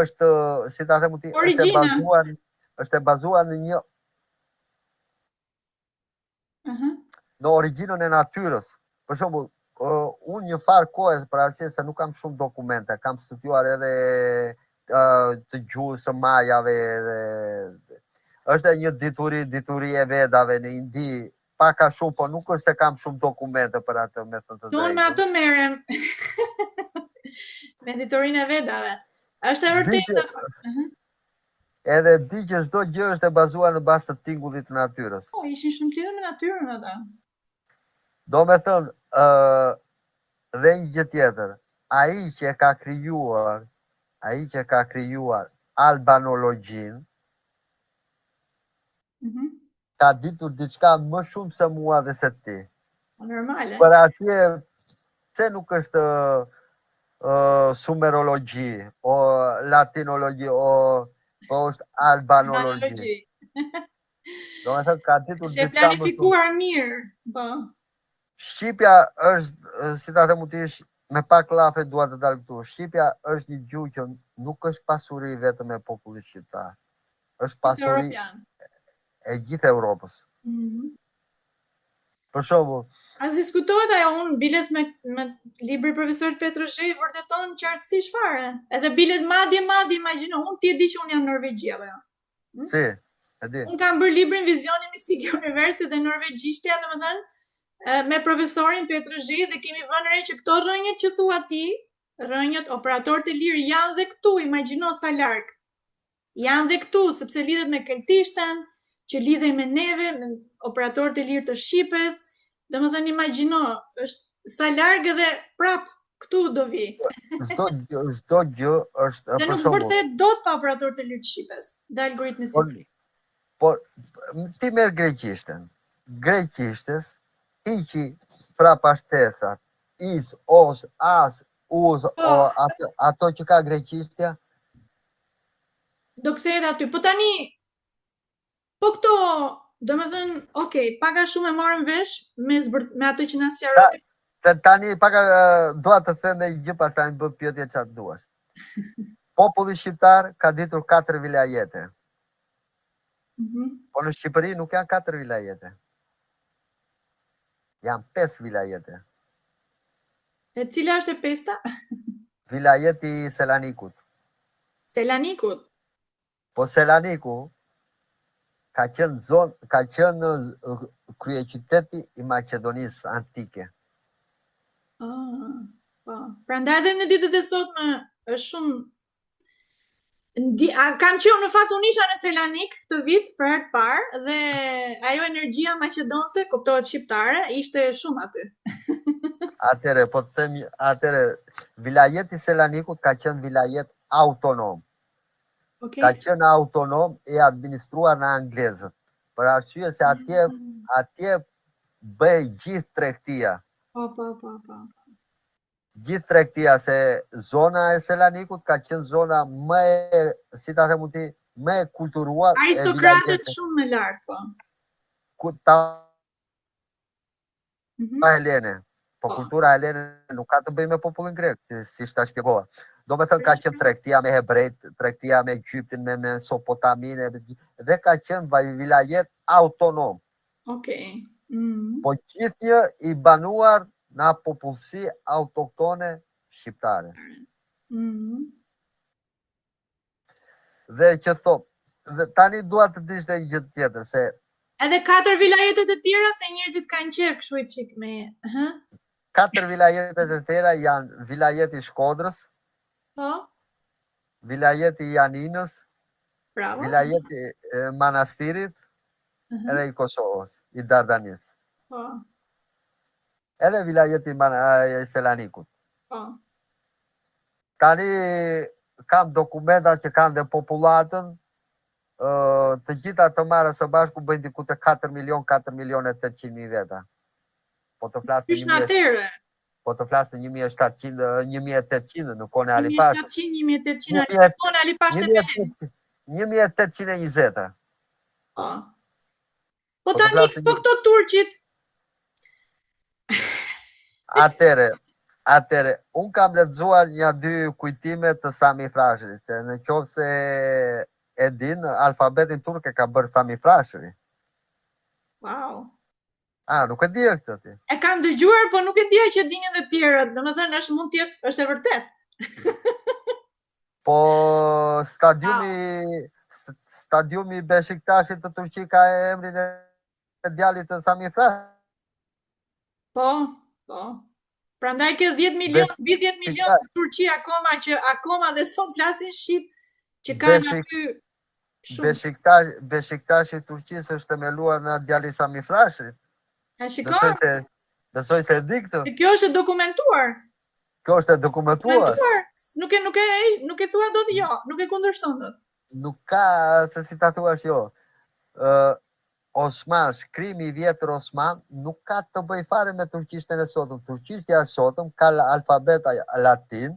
është, si ta them ti, është e bazuar është e bazuar në një në origjinën e natyrës. Për shembull, unë një farë kohës për arsye se nuk kam shumë dokumente, kam studiuar edhe të gjuhës së majave është një dituri e Vedave në Indi, pak a shumë, po nuk është se kam shumë dokumente për atë, me thënë të drejtën. Unë me atë merrem. Me diturinë e Vedave. Është e vërtetë. Edhe di që çdo gjë është e bazuar në bazë të tingullit të natyrës. Po, ishin shumë të lidhur me natyrën ata. Do me thënë, dhe një gjë tjetër, ai që ka krijuar albanologjin, ka ditur diçka më shumë se mua dhe se ti. Normale. Për arsye se nuk është sumerologji, o latinologji, po është albanologji. Do me thënë, ka ditur diçka më shumë. Është planifikuar mirë, po. Shqipja është, si ta them utish, me pak llafe dua të dalë këtu. Shqipja është një gjuhë që nuk është pasuri vetëm e popullit shqiptar. Është pasuri e gjithë Europës. Për shembull, as diskutohet ajo, unë biles me libri profesorit Petrozhej vërteton qartësisht fare. Edhe bilet madje imagjino, unë ti e di që unë jam norvegjia apo jo. Si, e di. Unë kam bërë librin Vizioni Mistik i Universit dhe norvegjiktja, domethënë, me profesorin Petrozhej dhe kemi vënë re që këto rrënjët që thua ti, rrënjët operatorët e lirë janë dhe këtu, imagjino sa larg. Janë dhe këtu sepse lidhet me keltishtën, që lidhej me neve, me operatorët e lirë të Shqipës. Domethënë imagjino, është sa larg edhe prap këtu do vi. Çdo gjë është dhe nuk zbërthet dot pa operatorët e lirë të Shqipës, dhe algoritmi sipër. Po ti merr greqishtën. Greqishtës hiqi prapashtesat, is, os, as, us, o, ato që ka greqishtja. Do kthehet aty. Po tani, po këto, domethënë, okay, paka shumë e morën vesh me ato që na sqaroi. Tani paka dua të them një gjë, pastaj më bë pyetje çfarë duash. Populli shqiptar ka ditur 4 vilajete. Po në Shqipëri nuk janë 4 vilajete. Janë 5 vilajete. E cila është e pesta? Vilajeti i Selanikut. Selanikut? Po Selaniku ka qenë kryeqyteti i Maqedonisë antike. Po. Prandaj edhe në ditët e sotme është shumë kam qenë në fakt unë isha në Selanik këtë vit për herë të parë dhe ajo energjia maqedonse, kuptohet shqiptare, ishte shumë aty. Atëre, po të them, vilajeti Selanikut ka qenë vilajet autonom. Ka qenë autonom e administruar në anglezët. Për arsye se atje bëj gjithë tregtia. Po. Gjithë tregtia, se zona e Selanikut ka qenë zona më e, si ta them ti, më e kulturuar. Aristokratët shumë më lart, po. Helene. Po kultura helene nuk ka të bëjë me popullin grek, si ta shpjegova. Do me thënë ka qenë tregtia me hebrejt, tregtia me Egyptin, me Mesopotaminë, dhe ka qenë vilajet autonom. Po gjithë i banuar nga popullsi autoktone shqiptare. Dhe që thot, tani dua të dish një gjë tjetër, se edhe 4 vilajetet e tjera se njerëzit kanë qef kështu i çik me, 4 vilajetet e tjera janë vilajeti Shkodrës, vilajeti Janinës, vilajeti Manastirit, edhe i Kosovës, i Dardanis. Edhe vilajeti Selanikut. Tani kanë dokumenta që kanë dhe popullatën, të gjitha të marrë së bashku bëjnë diku të 4.800.000 veta. Po të flasë në 1.800 në kone Alipash. 1.800 në kone Alipash të Belenës. 1.820. Po tani, po këto turqit? Atere, unë kam lexuar 1-2 kujtime të Sami Frashërit, se në qoftë se e din, alfabetin turk e ka bërë Sami Frashëri. Wow. Nuk e di këtë ti. E kam dëgjuar, po nuk e dija që dinin dhe tjerët. Domethënë mund të jetë, është e vërtet. Po stadiumi Beşiktaşit të Turqi ka emrin e djalit të Sami Frashëri. Po. Prandaj ke 10 milion në Turqi akoma dhe sot flasin shqip, që kanë aty shumë. Beşiktashi i Turqisë është themeluar nga djali Sami Frashërit. A shikoj? Besoj se e di këtë. Kjo është dokumentuar. Kjo është e dokumentuar. Nuk e thua dot jo, nuk e kundërshton dot. Nuk ka se si ta thuash jo. Osman, shkrimi i vjetër Osman nuk ka të bëj fare me turqishtën e sotëm. Turqishtja e sotëm ka alfabeta latin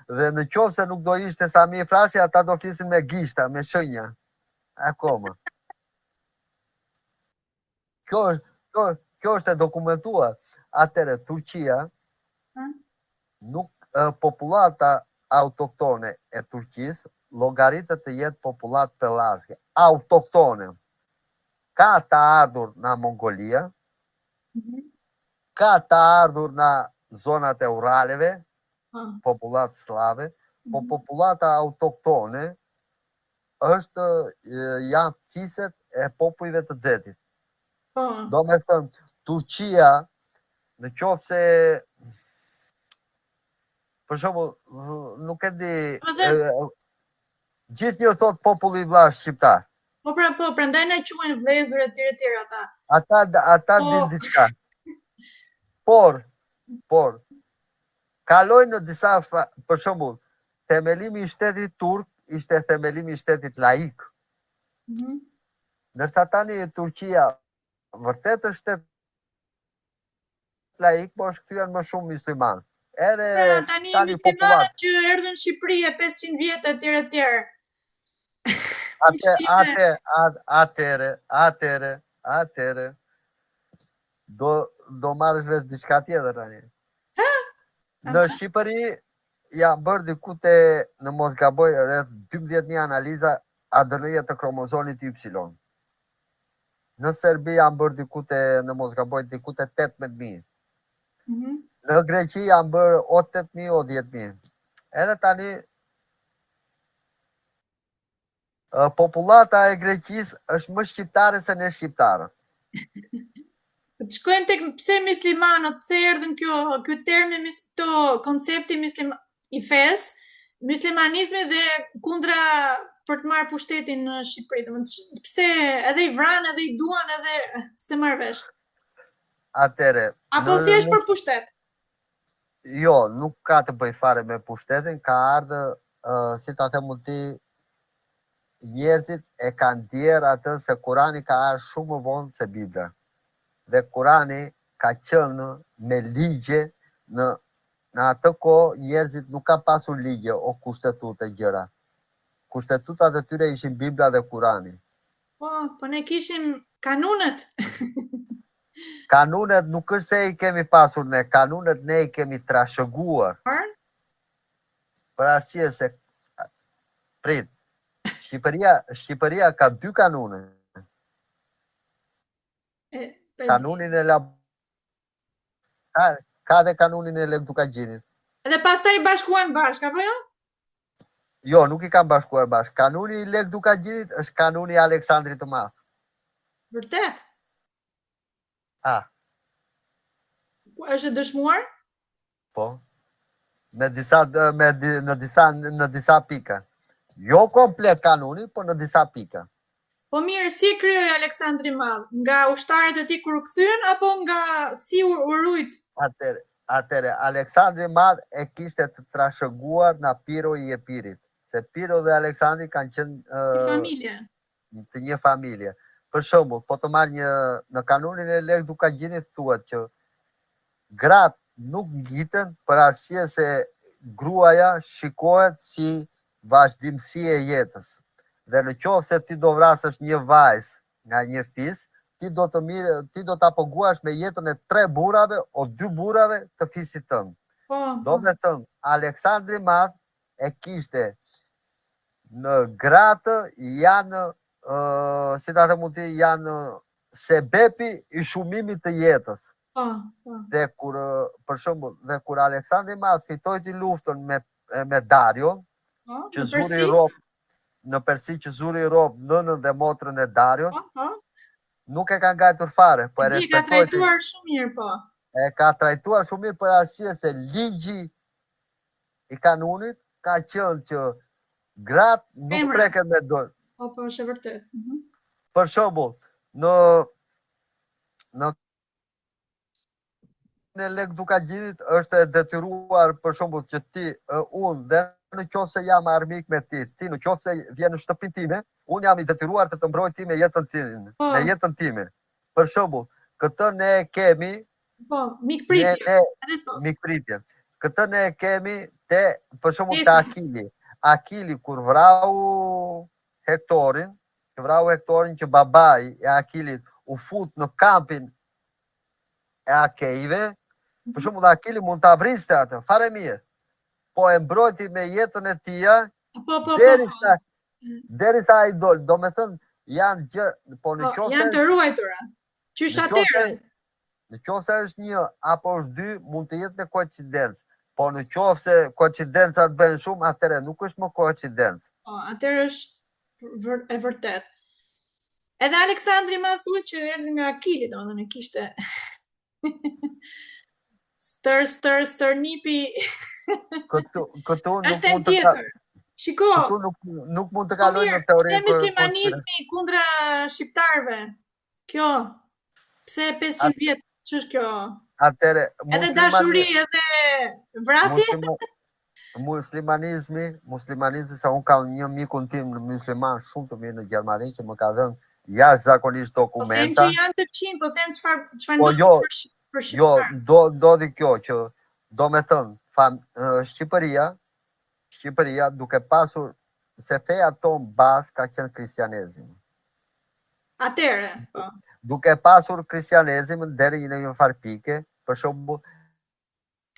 dhe në qoftë se nuk do ishte Sami Frashi, ata do flisin me gishta, me shënja. Akoma. Kjo është e dokumentuar. Atëre, Turqia nuk popullata autoktone e Turqisë llogaritet të jetë popullat pellashke. Autoktone. Ka të ardhur nga Mongolia, ka të ardhur nga zonat e Uraleve, popullat slave, po popullata autoktone janë fiset e popujve të detit. Do me thënë, Turqia, në qoftë se, për shembull, nuk e di, gjithë një thot populli vlla shqiptar. Po, prandaj na quajnë vlezër e tjerë ata. Ata din diçka. Por, kalojnë në disa, për shembull, themelimi i shtetit turk ishte themelimi i shtetit laik. Ndërsa tani Turqia vërtet është shtet laik, po është kthyer më shumë musliman. Tani muslimanët që erdhën në Shqipëri e 500 vjet etj. Atere, do marrësh vesh diçka tjetër tani. Në Shqipëri janë bërë dikute, në mos gaboj, rreth 12.000 analiza ADN-ja të kromozomit Y. Në Serbi janë bërë dikute, në mos gaboj, dikute 18.000. Në Greqi janë bërë o 8.000 o 10.000. Edhe tani popullata e Greqisë është më shqiptare se ne shqiptarët. Të shkojmë tek pse muslimanët, pse erdhën ky termi, koncepti i fes, muslimanizmi dhe kundra për të marrë pushtetin në Shqipëri. Pse edhe i vranë, edhe i duan, edhe se marrë vesh. Atere. Apo thjesht për pushtet? Jo, nuk ka të bëj fare me pushtetin, ka ardhur, si ta them ti, njerëzit e kanë djerë atë se Kurani ka ardhur shumë më vonë se Bibla. Dhe Kurani ka qenë me ligje, në atë kohë njerëzit nuk ka pasur ligje o kushtetutë e gjëra. Kushtetutat e tyre ishin Bibla dhe Kurani. Po ne kishim kanunet. Kanunet nuk është se i kemi pasur ne, kanunet ne i kemi trashëguar. Për arsye se prit. Shqipëria ka 2 kanune. Kanunin e ka dhe kanunin e Lek Dukagjinit. Edhe pastaj i bashkuan bashkë, apo jo? Jo, nuk i kanë bashkuar bashkë. Kanuni i Lek Dukagjinit është kanuni i Aleksandrit të Madh. Vërtet? Është dëshmuar? Po. Në disa pika. Jo komplet kanuni, po në disa pika. Po mirë, si krijoi Aleksandri i Madh? Nga ushtarët e tij kur u kthyen apo nga si u rujt? Atëre, Aleksandri i Madh e kishte të trashëguar nga Piro i Epirit. Se Piro dhe Aleksandri kanë qenë të një familje. Për shembull, po të marr në kanunin e Lek Dukagjinit thuhet që gratë nuk ngiten për arsye se gruaja shikohet si vazhdimsi e jetës. Dhe në qoftë se ti do vrasësh një vajzë nga një fis, ti do ta paguash me jetën e 3 burrave o 2 burrave të fisit tënd. Do me thënë, Aleksandri i Madh e kishte në gratë janë, si ta them ti, janë sebepi i shumimit të jetës. Dhe kur, për shembull, dhe kur Aleksandri i Madh fitoi ti luftën me Darion, që zuri rob në Persi, që zuri rob nënën dhe motrën e Darion, nuk e ka ngajtur fare, po e respektoi. Ka trajtuar shumë mirë, po. E ka trajtuar shumë mirë për arsye se ligji i kanunit ka qenë që gratë nuk preket me dorë. Po, është e vërtet. Për shembull, në lek Dukagjinit është e detyruar, për shembull, që ti, unë, dhe në qoftë se jam armik me ti në qoftë se vjen në shtëpinë time, unë jam i detyruar të mbroj ti me jetën time. Për shembull, këtë ne kemi, mikpritje. Këtë ne kemi për shembull te Akili. Akili kur vrau Hektorin, që babai e Akilit u fut në kampin e Akejve, për shembull Akili mund ta vriste atë, fare mirë. Po e mbrojti me jetën e tija, derisa ai dol. Do me thënë, janë gjë, po në qoftë janë të ruajtura. Qysh atëherë? Në qoftë se është një apo është dy, mund të jetë në koincidencë. Po në qoftë se koincidencat bëhen shumë, atëherë nuk është më koincidencë. Po, atëherë është e vërtet. Edhe Aleksandri më thuaj që erdhi nga Akili, domethënë kishte stërnipi. Këtu është temë tjetër. Shiko, nuk mund të kaloj në teori. Te muslimanizmi kundra shqiptarëve. Kjo, pse 500 vjet, ç'është kjo? Atëre, edhe dashuri edhe vrasje. Muslimanizmi, sa unë kam një mikun tim në musliman shumë të mirë në Gjermani që më ka dhënë jashtëzakonisht dokumenta. Po them që janë të qinj, po them çfarë ndodh për shqiptar. Jo, ndodhi kjo që do me thënë Shqipëria duke pasur se feja tonë bazë ka qenë kristianizmi. Atëre, po. Duke pasur kristianizmin deri në një farpike, për shembull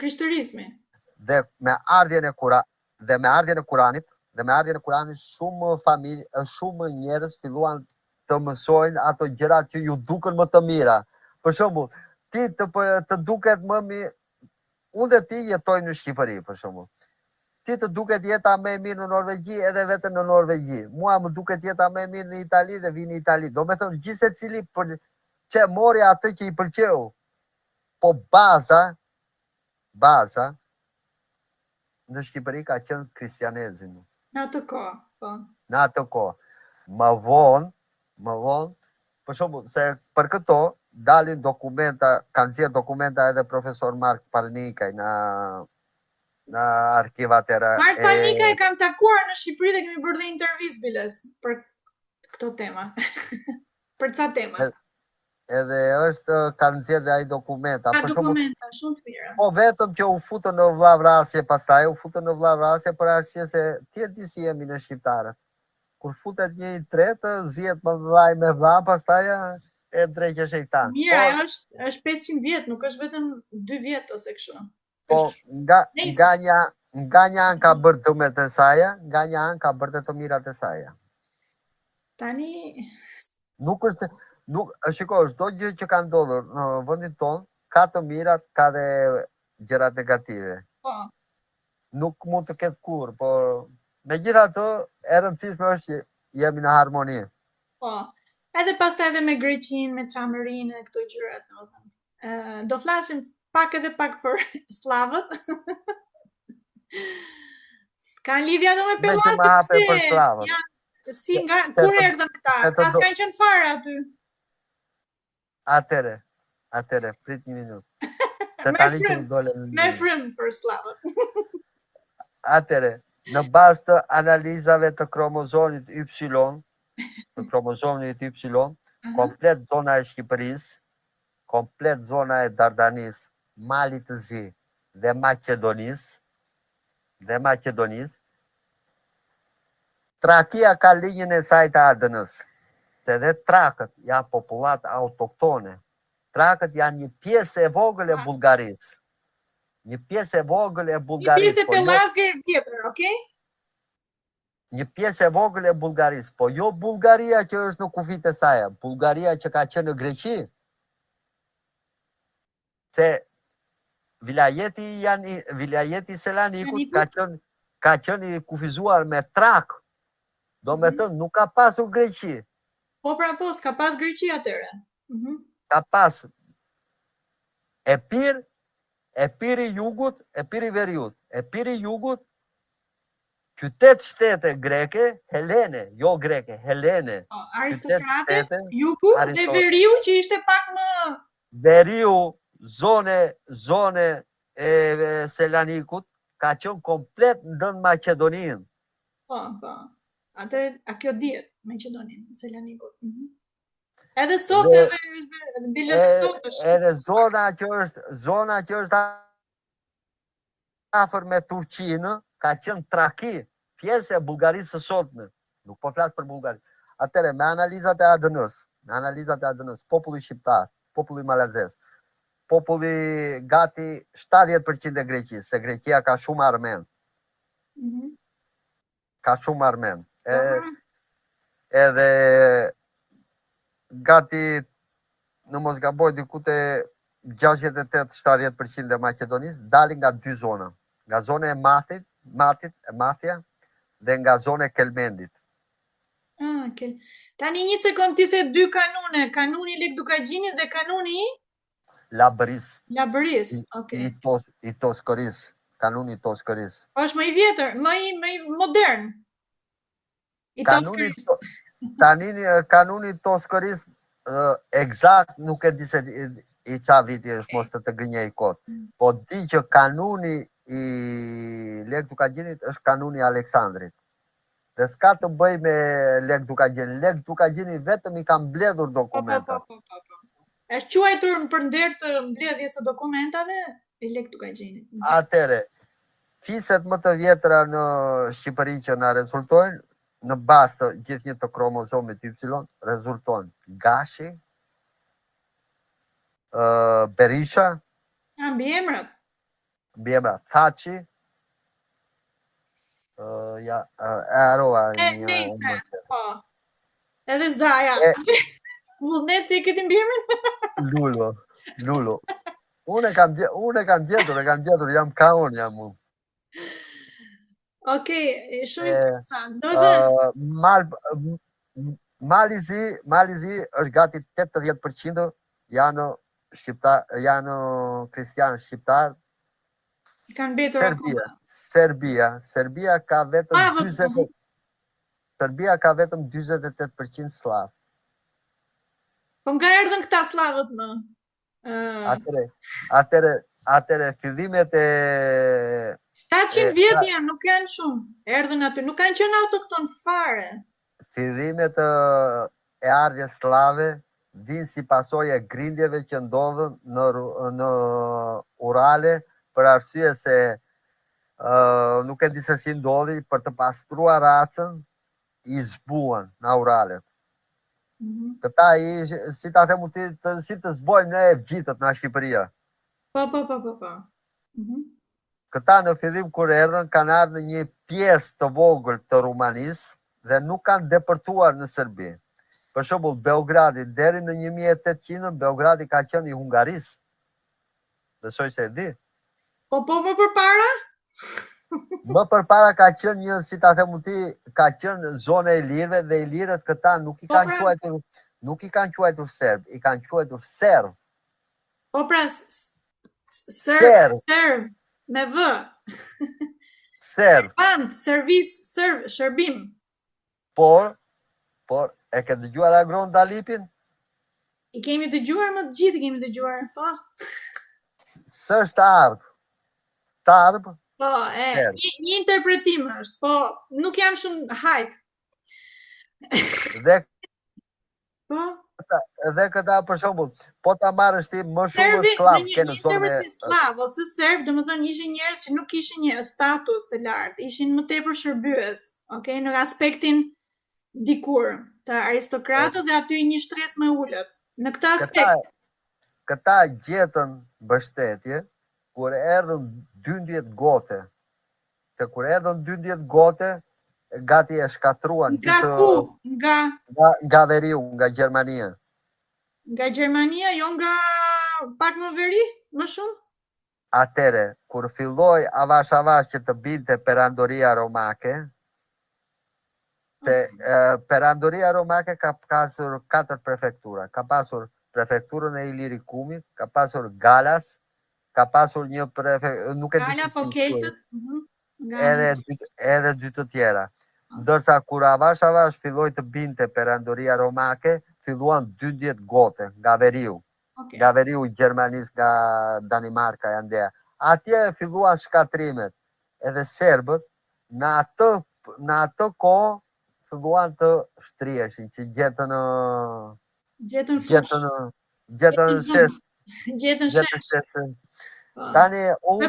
krishterizmi. Dhe me ardhjen e Kuranit, shumë familje, shumë njerëz filluan të mësojnë ato gjërat që ju duken më të mira. Për shembull, ti të duket më mirë, unë dhe ti jetojmë në Shqipëri, për shembull. Ti të duket jeta më e mirë në Norvegji edhe vetëm në Norvegji. Mua më duket jeta më e mirë në Itali dhe vi në Itali. Do me thënë gjithë secili që mori atë që i pëlqeu. Po baza në Shqipëri ka qenë kristianizmi. Në atë kohë, po. Në atë kohë. Më vonë, për shembull, se për këto dalin dokumenta, kanë nxjerr dokumenta edhe profesor Mark Palnikaj në arkivat e Mark Palnikaj e kam takuar në Shqipëri dhe kemi bërë dhe intervistë biles për këto tema. Për ca tema. Edhe kanë nxjerr dhe ai dokumenta. Ka dokumenta shumë të mira. Po vetëm që u futën në vllavrasje pastaj, për arsye se ti e di si jemi në shqiptarët. Kur futet një i tretë, zihet më vaj me vlla, pastaj e drejtë shejtan. Mirë, ajo është 500 vjet, nuk është vetëm 2 vjet ose kështu. Po, nga një anë ka bërë dëmet e saja, nga një anë ka bërë të mirat e saja. Tani... Nuk është, shiko, çdo gjë që ka ndodhur në vendin tonë, ka të mirat, ka dhe gjërat negative. Po. Nuk mund të ketë kur, por megjithatë, e rëndësishme është që jemi në harmoni. Po. Edhe pastaj edhe me Greqinë, me Çamërinë, këto gjërat, domethënë. Do flasim pak edhe pak për slavët. Ka lidhja do me Pellazi, si nga kur erdhën këta? Ka s'kanë qenë fare aty. Atëre, prit një minutë. Me frym për slavët. Atëre, në bazë të analizave të kromozomit Y, komplet zona e Shqipërisë, komplet zona e Dardanisë, Malit të Zi dhe Maqedonisë, Trakia ka linjën e saj të Adnës. Se dhe trakët janë popullat autoktone. Trakët janë një pjesë e vogël e Bullgarisë. Një pjesë e Pellazi e vjetër, okay? një pjesë e vogël e Bullgarisë, po jo Bullgaria që është në kufit e saj, Bullgaria që ka qenë në Greqi, se vilajeti Selanikut ka qenë i kufizuar me Trak, do me thënë nuk ka pasur Greqi. Po pra po, s'ka pas Greqi atyre. Ka pas Epiri Jugut, Epiri Veriut. Epiri Jugut, qytet shtete greke, Helene, jo greke, Helene. Aristokrate, Jugu dhe Veriu që ishte pak më... Veriu, zone e Selanikut, ka qenë komplet në Maqedoninë. Po. Atë, a kjo dihet, Maqedoninë, Selanikut. Edhe sot edhe mbi sot është. Edhe zona që është afër me Turqinë, ka qenë Traki, pjesë e Bullgarisë së sotme. Nuk po flas për Bullgari. Atëre me analizat e ADN-s, populli shqiptar, populli malazez, populli gati 70% e Greqisë, se Greqia ka shumë armen. Ka shumë armen. Edhe gati në mos gaboj diku te 68-70% e Maqedonisë dalin nga dy zona. Nga zona e Mathia dhe nga zona e Kelmendit. Tani një sekond, ti the dy kanune, kanuni Lek Dukagjini dhe kanuni Labëris, okay. I Toskëris, kanuni i Toskëris. Është më i vjetër, më i modern. Kanuni i Toskëris eksakt nuk e di se i qa viti është mos të gënjej kot. Po di që kanuni i Lek Dukagjinit është kanuni i Aleksandrit. Dhe s'ka të bëj me Lek Dukagjini. Lek Dukagjini vetëm i ka mbledhur dokumentat. Është quajtur për nder të mbledhjes së dokumentave i Lek Dukagjinit. Atëre, fiset më të vjetra në Shqipëri që na rezultojnë, në bazë të gjithë një të kromozomit Y, rezulton Gashi, Berisha, mbi emrat, Thaçi, edhe Zaja. Vullneci e këti mbi emrin? Lulu. Unë e kam gjetur, jam kaun, jam unë. Okej, shumë interesant. Malizi është gati 80% janë kristianë shqiptar. Kanë mbetur akoma. Serbia ka vetëm 48% slav. Po nga erdhën këta slavët më? Atëre fillimet e 700 vjet janë, nuk janë shumë. Erdhën aty, nuk kanë qenë autokton fare. Fillimet e ardhjes slave vinë si pasojë e grindjeve që ndodhën në Urale, për arsye se nuk e di se si ndodhi, për të pastruar racën i zbuan në Uralet. Këta si ta themu si të zbojmë ne evgjitët në Shqipëria. Po. Këta në fillim kur erdhën kanë ardhur në një pjesë të vogël të Rumanisë dhe nuk kanë depërtuar në Serbi. Për shembull, Beogradi deri në 1800 Beogradi ka qenë i Hungarisë. Besoj se e di. Po më përpara? Më përpara ka qenë një, si ta themu ti, ka qenë zona e Ilirëve dhe Ilirët këta nuk i kanë quajtur serb, i kanë quajtur serb. Po pra, serb, me v. Serb. Servis, shërbim. Por, e ke dëgjuar Agron Dalipin? I kemi dëgjuar, më të gjithë kemi dëgjuar, po. Së është Arb. Po, një interpretim është, po, nuk jam shumë hajt. Dhe këta për shembull, po ta marrësh ti më shumë slav ke në zonën e slav ose serb, domethënë ishin njerëz që nuk kishin një status të lartë, ishin më tepër shërbyes, okay, në aspektin dikur të aristokratëve dhe aty një shtresë më ulët. Në këtë aspekt. Këta gjetën mbështetje kur erdhën 12 gote. Se kur erdhën 12 gote, gati e shkatruan Nga ku? nga veriu, nga Gjermania. Nga Gjermania, jo nga pak më veri, më shumë? Atere, kur filloi avash që të binte perandoria romake, perandoria romake ka pasur 4 prefektura. Ka pasur prefekturën e Ilirikumit, ka pasur Galas, ka pasur një nuk e di Gala, po Keltët. Edhe dy të tjera. Ndërsa kur avash filloi të binte perandoria romake, filluan 12 gote nga veriu. Nga veriu i Gjermanisë, nga Danimarka e andea. Atje filluan shkatrimet. Edhe serbët në atë kohë filluan të shtrieshin, që gjetën sheshin. Tani unë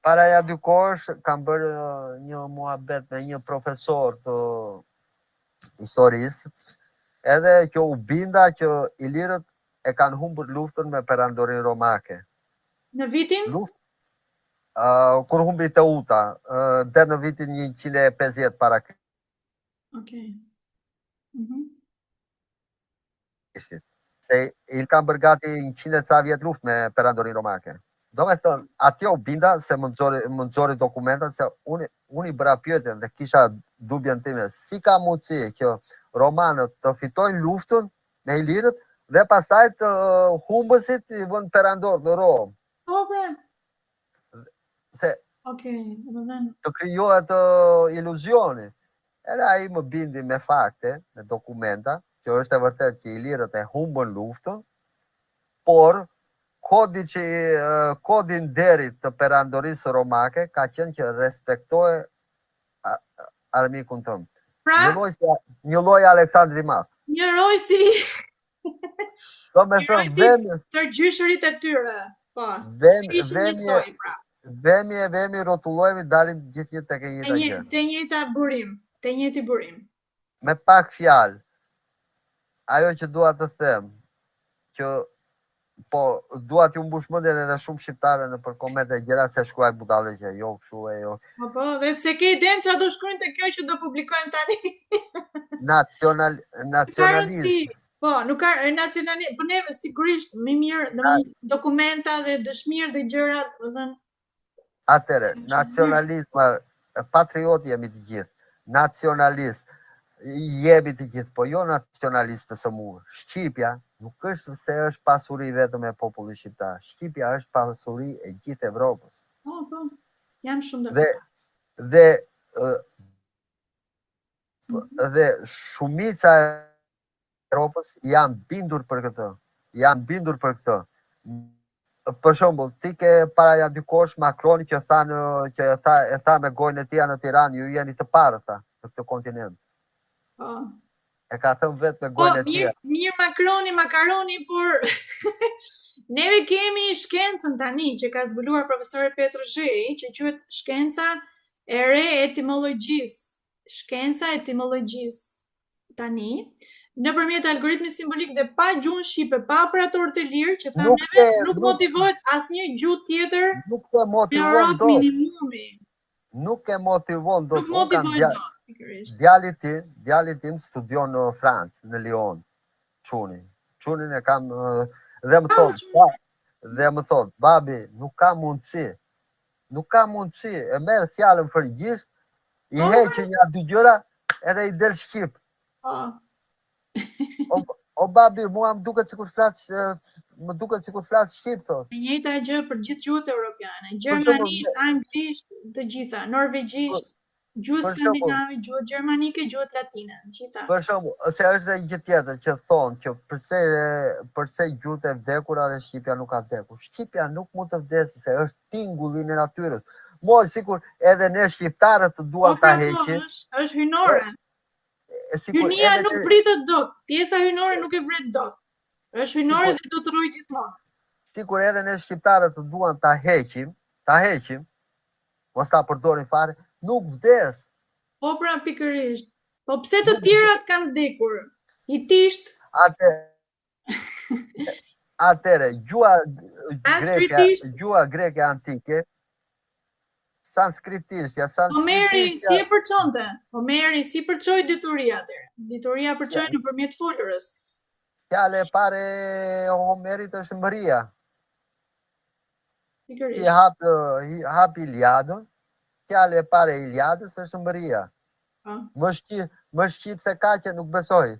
para ja 2 kohësh kam bërë një muhabet me një profesor të historisë, edhe që u binda që ilirët e kanë humbur luftën me perandorin romake. Në vitin? Kur humbi Teuta, dhe në vitin 150 para Okej. Se il kanë bërë gati 100 ca vjet luftë me perandorin romake. Do me thënë, atje u binda se më nëzori dokumentat, se unë i bëra pyetjen dhe kisha dubjen time, si ka mundësi që romanët të fitojnë luftën me ilirët dhe pastaj të humbësit i vënë perandor në Romë. Po, bre. Se të krijohet iluzioni. Edhe ai më bindi me fakte, me dokumenta, që është e vërtet që ilirët e humbën luftën, por kodin derit të perandorisë romake ka qenë që respektoj armikun tëmë. Një loj Aleksandri Madh. Një loj si... Do me thëmë, tërgjyshërit e tyre. Po, vemi rotullojemi, dalim gjithë një tek e njëta gjë. Te njëta burim, te njëti burim. Me pak fjalë, ajo që dua të them, që po, dua t'ju mbush mendjen edhe shumë shqiptare në për komente e gjëra se shkruaj budallë që jo kështu e jo. Po, dhe se ke idenë që do shkruajnë te kjo që do publikojmë tani. Nacionalizm. Po, nuk ka nacionalizm, po ne sigurisht më mirë, domethënë dokumenta dhe dëshmirë dhe gjëra, domethënë. Atëre, nacionalizma, patriot jemi të gjithë. Nacionalist jemi të gjithë, po jo nacionalistë së murë. Shqipja nuk është se është pasuri vetëm e popullit shqiptar. Shqipja është pasuri e gjithë Evropës. Po, jam shumë dakord. Dhe shumica e Evropës janë bindur për këtë. Për shembull, ti ke para ja dikosh Macroni që tha me gojën e tij në Tiranë, ju jeni të parë tha në këtë kontinent. Po. E ka thënë vetë me gojën e tij. Mirë makaroni, por neve kemi shkencën tani që ka zbuluar profesori Petr Zhej, që quhet shkenca e re e etimologjisë. Shkenca e etimologjisë tani, nëpërmjet algoritmit simbolik dhe pa gjuhën shqipe, pa operatorë të lirë, që thamë neve, nuk motivohet asnjë gjuhë tjetër në Europë minimumi. Nuk e motivon dot. Nuk motivon dot. Djali tim studion në Francë, në Lyon, Çunin e kam dhe më thot, babi, nuk ka mundësi, e merr fjalën frëngjisht, i heqë një 2 gjëra edhe i del shqip. O babi, mua më duket sikur flas shqip, thot. E njëjta gjë për gjithë gjuhët europiane, gjermanisht, anglisht, të gjitha, norvegjisht, gjuhët skandinave, gjuhët gjermanike, gjuhët latine, gjitha. Për shembull, se është edhe gjë tjetër që thonë që përse gjuhët e vdekura dhe shqipja nuk ka vdekur. Shqipja nuk mund të vdesë se është tingulli i natyrës. Mos sikur edhe ne shqiptarët të duam ta heqim. Është hynore. Hynia nuk pritet dot. Pjesa hynore nuk e vret dot. Është hynore dhe do të rrojë gjithmonë. Sikur edhe ne shqiptarët të duan ta heqim, mos ta përdorin fare, nuk vdes. Po pra pikërisht. Po pse të tjerat kanë vdekur? Hitisht. Atëre, gjuha greke antike sanskritishtja. Homeri si e përçonte? Homeri si përçoi dituria atëherë? Dituria përçoi nëpërmjet folurës. Fjala e parë e Homerit është mbëria. Pikërisht. Hap Iliadën, fjala e parë e Iliadës është mbëria. Më shqip se ka që nuk besoj.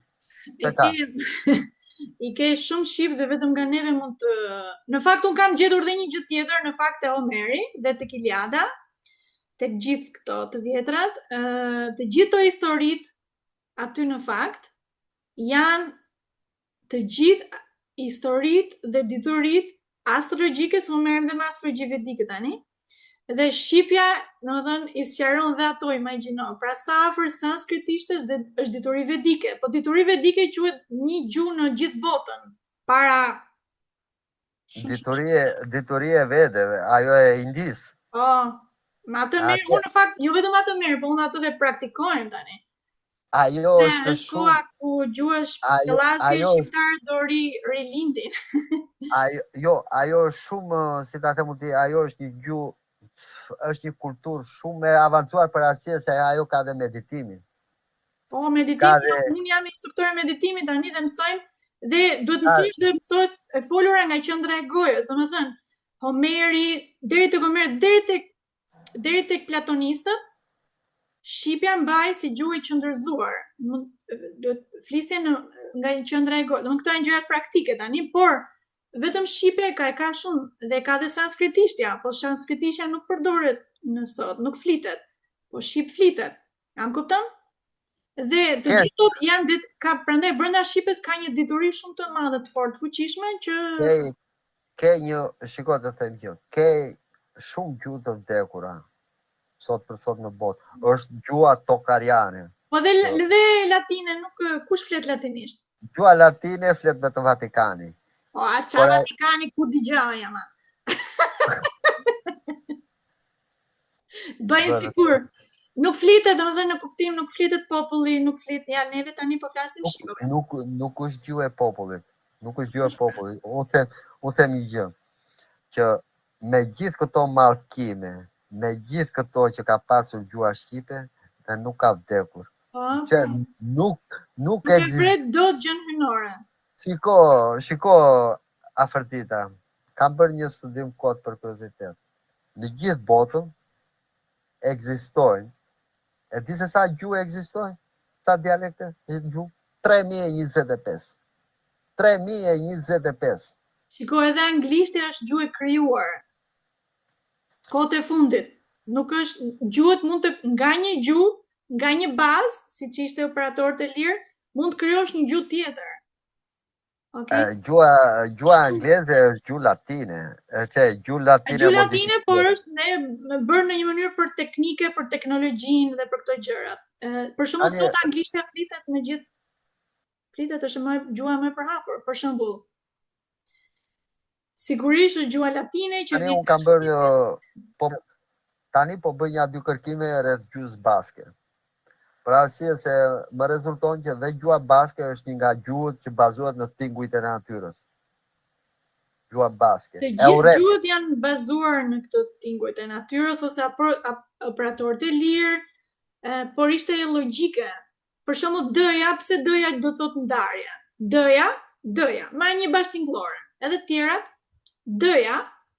I ke shumë shqip dhe vetëm nga neve mund të... Në fakt, unë kam gjetur dhe një gjë tjetër në fakt e Homeri dhe tek Iliada, tek gjithë këto të vjetrat, të gjithë to historit aty në fakt, janë të gjithë historit dhe diturit astrologjike, së më merrem dhe me astrologji vedike tani, dhe shqipja, domethënë, i sqaron dhe ato, imagjino. Pra sa afër sanskritishtës dhe është dituri vedike, po dituri vedike quhet një gjuhë në gjithë botën. Para dituri e vedeve, ajo e Indis. Po, me atë merr, unë në fakt jo vetëm atë merr, po unë atë dhe praktikojmë tani. Ajo është koha ku gjuhësh pellazke shqiptare do rilindin. Ajo është shumë, si ta them ti, ajo është një gjuhë, është një kulturë shumë e avancuar për arsye se ajo ka dhe meditimin. Po, meditimi, unë jam instruktore meditimi tani dhe mësojmë, dhe duhet mësojsh dhe mësojt e folura nga qendra e gojës, domethënë, Homeri, deri tek Homeri, deri tek platonistët, shqipja mbaj si gjuhë i qëndërzuar. Duhet flisjen nga qendra e gojës. Domethënë, këto janë gjërat praktike tani, por vetëm shqipe e ka shumë dhe ka dhe sanskritishtja, po sanskritishtja nuk përdoret në sot, nuk flitet, po shqip flitet. Kam kupton? Dhe të gjithë janë prandaj brenda shqipes ka një dituri shumë të madhe të fortë fuqishme që ke një, shiko të them kjo, ke shumë gjuhë të vdekura sot për sot në botë. Është gjuha tokariane. Po dhe latine nuk kush flet latinisht? Gjuha latine flet vetëm Vatikani. Po, qa Vatikani ku digjaj, ama. Bëjnë sikur. Nuk flitet, domethënë në kuptim, nuk flitet populli, nuk flitet, ja, neve tani po flasim shqiptar. Nuk është gjuhë e popullit. Nuk është gjuhë e popullit. Unë them një gjë, që me gjithë këto mallkime, me gjithë këto që ka pasur gjuha shqipe, dhe nuk ka vdekur. Që nuk e vret dot gjën hynore. Shiko, Afërdita, kam bërë një studim kot për kuriozitet. Në gjithë botën ekzistojnë, e di se sa gjuhë ekzistojnë, sa dialekte gjuhë? 3025. 3025. Shiko, edhe anglishtja është gjuhë e krijuar. Kohët e fundit. Nuk është, gjuhët mund të, nga një gjuhë, nga një bazë, si që ishte operatorët e lirë, mund të krijosh një gjuhë tjetër. Gjuha angleze është gjuhë latine. Gjuhë latine, por është ne bërë në një mënyrë për teknike, për teknologjinë dhe për këto gjërat. Për shembull, sot anglishtja flitet në gjithë. Flitet është gjuha më e përhapur. Për shembull, sigurisht është gjuha latine që tani unë kam bërë tani po bëj një dy kërkime rreth gjuhës baske. Për arsye se më rezulton që dhe gjuha baske është një nga gjuhët që bazohet në tingujt e natyrës. Gjuha baske. Të gjithë gjuhët janë bazuar në këto tingujt e natyrës ose operatorët e lirë, por ishte logjike. Për shembull D-ja, pse D-ja do të thotë ndarje? D-ja, ma një bashkëtingëllore. Edhe të tjerat, D-ja,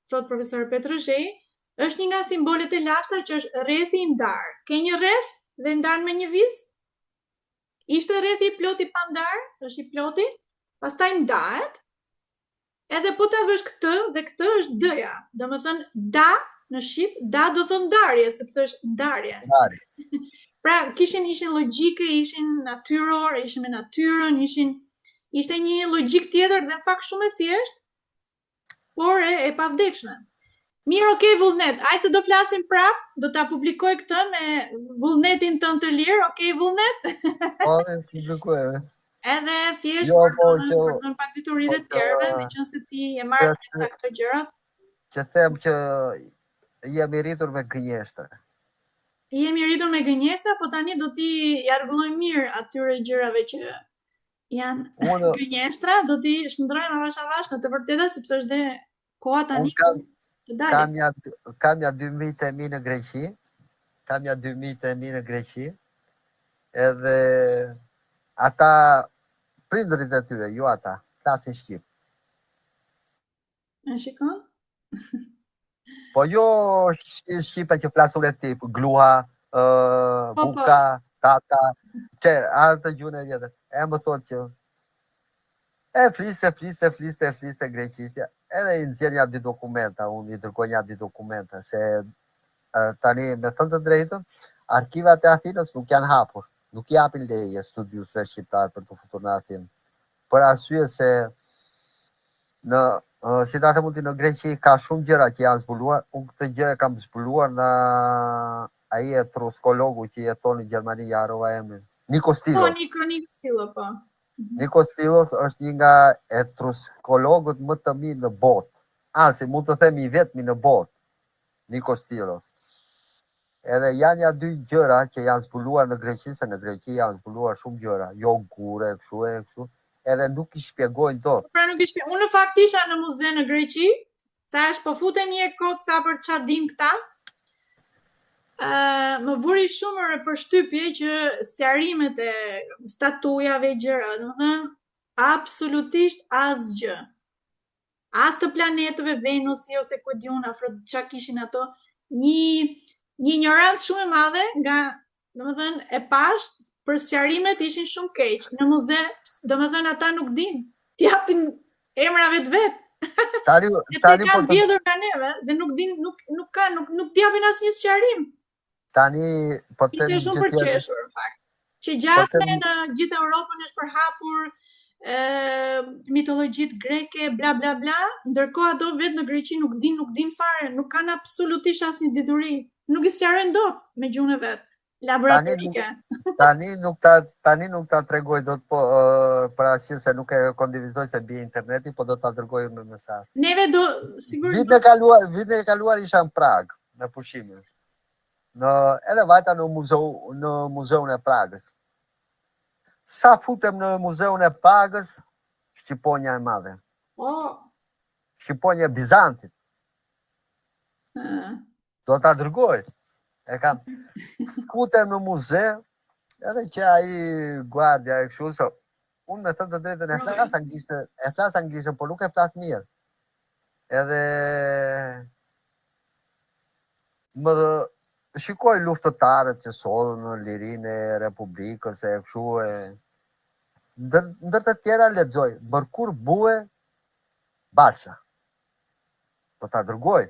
thot profesor Petrozhej, është një nga simbolet e lashta që është rrethi i ndar. Ke një rreth dhe ndarë me një viz, ishte rrethi i ploti pa ndarë, është i ploti, pastaj ndahet, edhe po ta vësh këtë dhe këtë është D-ja. Domethënë da në shqip, da do thonë ndarje, sepse është ndarje. Pra, ishin logjike, ishin natyror, ishin me natyrën, ishte një logjik tjetër dhe në fakt shumë e thjeshtë, por e pavdekshme. Mirë, okay, Vullnet, ajë se do flasim prap, do ta publikoj këtë me Vullnetin tënd të lirë, okay, Vullnet? Po, publikojme. Edhe thjesht për pak dituri dhe tjerëve, me qënë se ti e marrë sa këto gjërat. Që them që jemi rritur me gënjeshtra. Jemi rritur me gënjeshtra, po tani do t'i jargulloj mirë atyre gjërave që janë gënjeshtra, do t'i shndrojmë avash në të vërteta, sepse është dhe koha tani Kam ja 2 mitë e mi në Greqi. Kam ja 2 mitë e mi në Greqi. Edhe ata prindërit e tyre, jo ata, flasin shqip. E shikon? Po jo shqipe që flasur e tip, gluha, buka, tata, që atë gjune e vjetër. E më thot që fliste greqishtja. Edhe i nxjerr ja 2 dokumenta, unë i dërgoj ja 2 dokumenta, se tani me thënë të drejtën, arkivat e Athinës nuk janë hapur, nuk japin leje studiusve shqiptar për të futur në Athinë. Për arsye se si ta them në Greqi ka shumë gjëra që janë zbuluar, unë këtë gjë e kam zbuluar në ai etruskologu që jeton në Gjermani, ja harrova emrin. Nikos Stilos. Po, Nikos Stilos, po. Nikos Stilos është një nga etruskologët më të mirë në botë. Anzi, mund të themi i vetmi në botë. Nikos Stilos. Edhe janë ja 2 gjëra që janë zbuluar në Greqi, se në Greqi janë zbuluar shumë gjëra, jo gure, kështu, edhe nuk i shpjegojnë dot. Pra nuk i shpjegojnë. Unë në fakt isha në muze në Greqi, thash po futem një kot sa për ç'a dim këta. Më vuri shumë përshtypje që sqarimet e statujave, gjëra, domethënë absolutisht asgjë. As të planetëve, Venusi ose ku diun afro ç'a kishin ato, një ignorancë shumë e madhe nga, domethënë e pash për sqarimet ishin shumë keq. Në muze, domethënë ata nuk din, t'japin emra vet. Sepse kanë vjedhur nga neve dhe nuk din, nuk t'japin asnjë sqarim. Tani po të ishte shumë përqeshur në fakt. Që gjasme në gjithë Europën është përhapur mitologjit greke, bla bla bla, ndërkohë ato vetë në Greqi nuk din fare, nuk kanë absolutisht asnjë dituri. Nuk i sqarojnë dot me gjuhën e vet. Laboratorike. Tani nuk ta tregoj dot, po për arsye se nuk e kondivizoj se bie interneti, po do ta dërgoj me mesazh. Neve do sigurisht vitin e kaluar isha në Prag në pushime. Edhe vajta në muzeun e Pragës. Sa futem në muzeun e Pragës, shqiponja e madhe. Shqiponja e Bizantit. Do ta dërgoj. E kam futem në muze, edhe që ai guardia e kështu, so unë me thënë të drejtën e flas anglisht, por nuk e flas mirë. Edhe më shikoj luftëtarët që sodhen në lirinë e Republikës e kështu e ndër të tjera lexoj Mërkur Bue Barsha. Do ta dërgoj.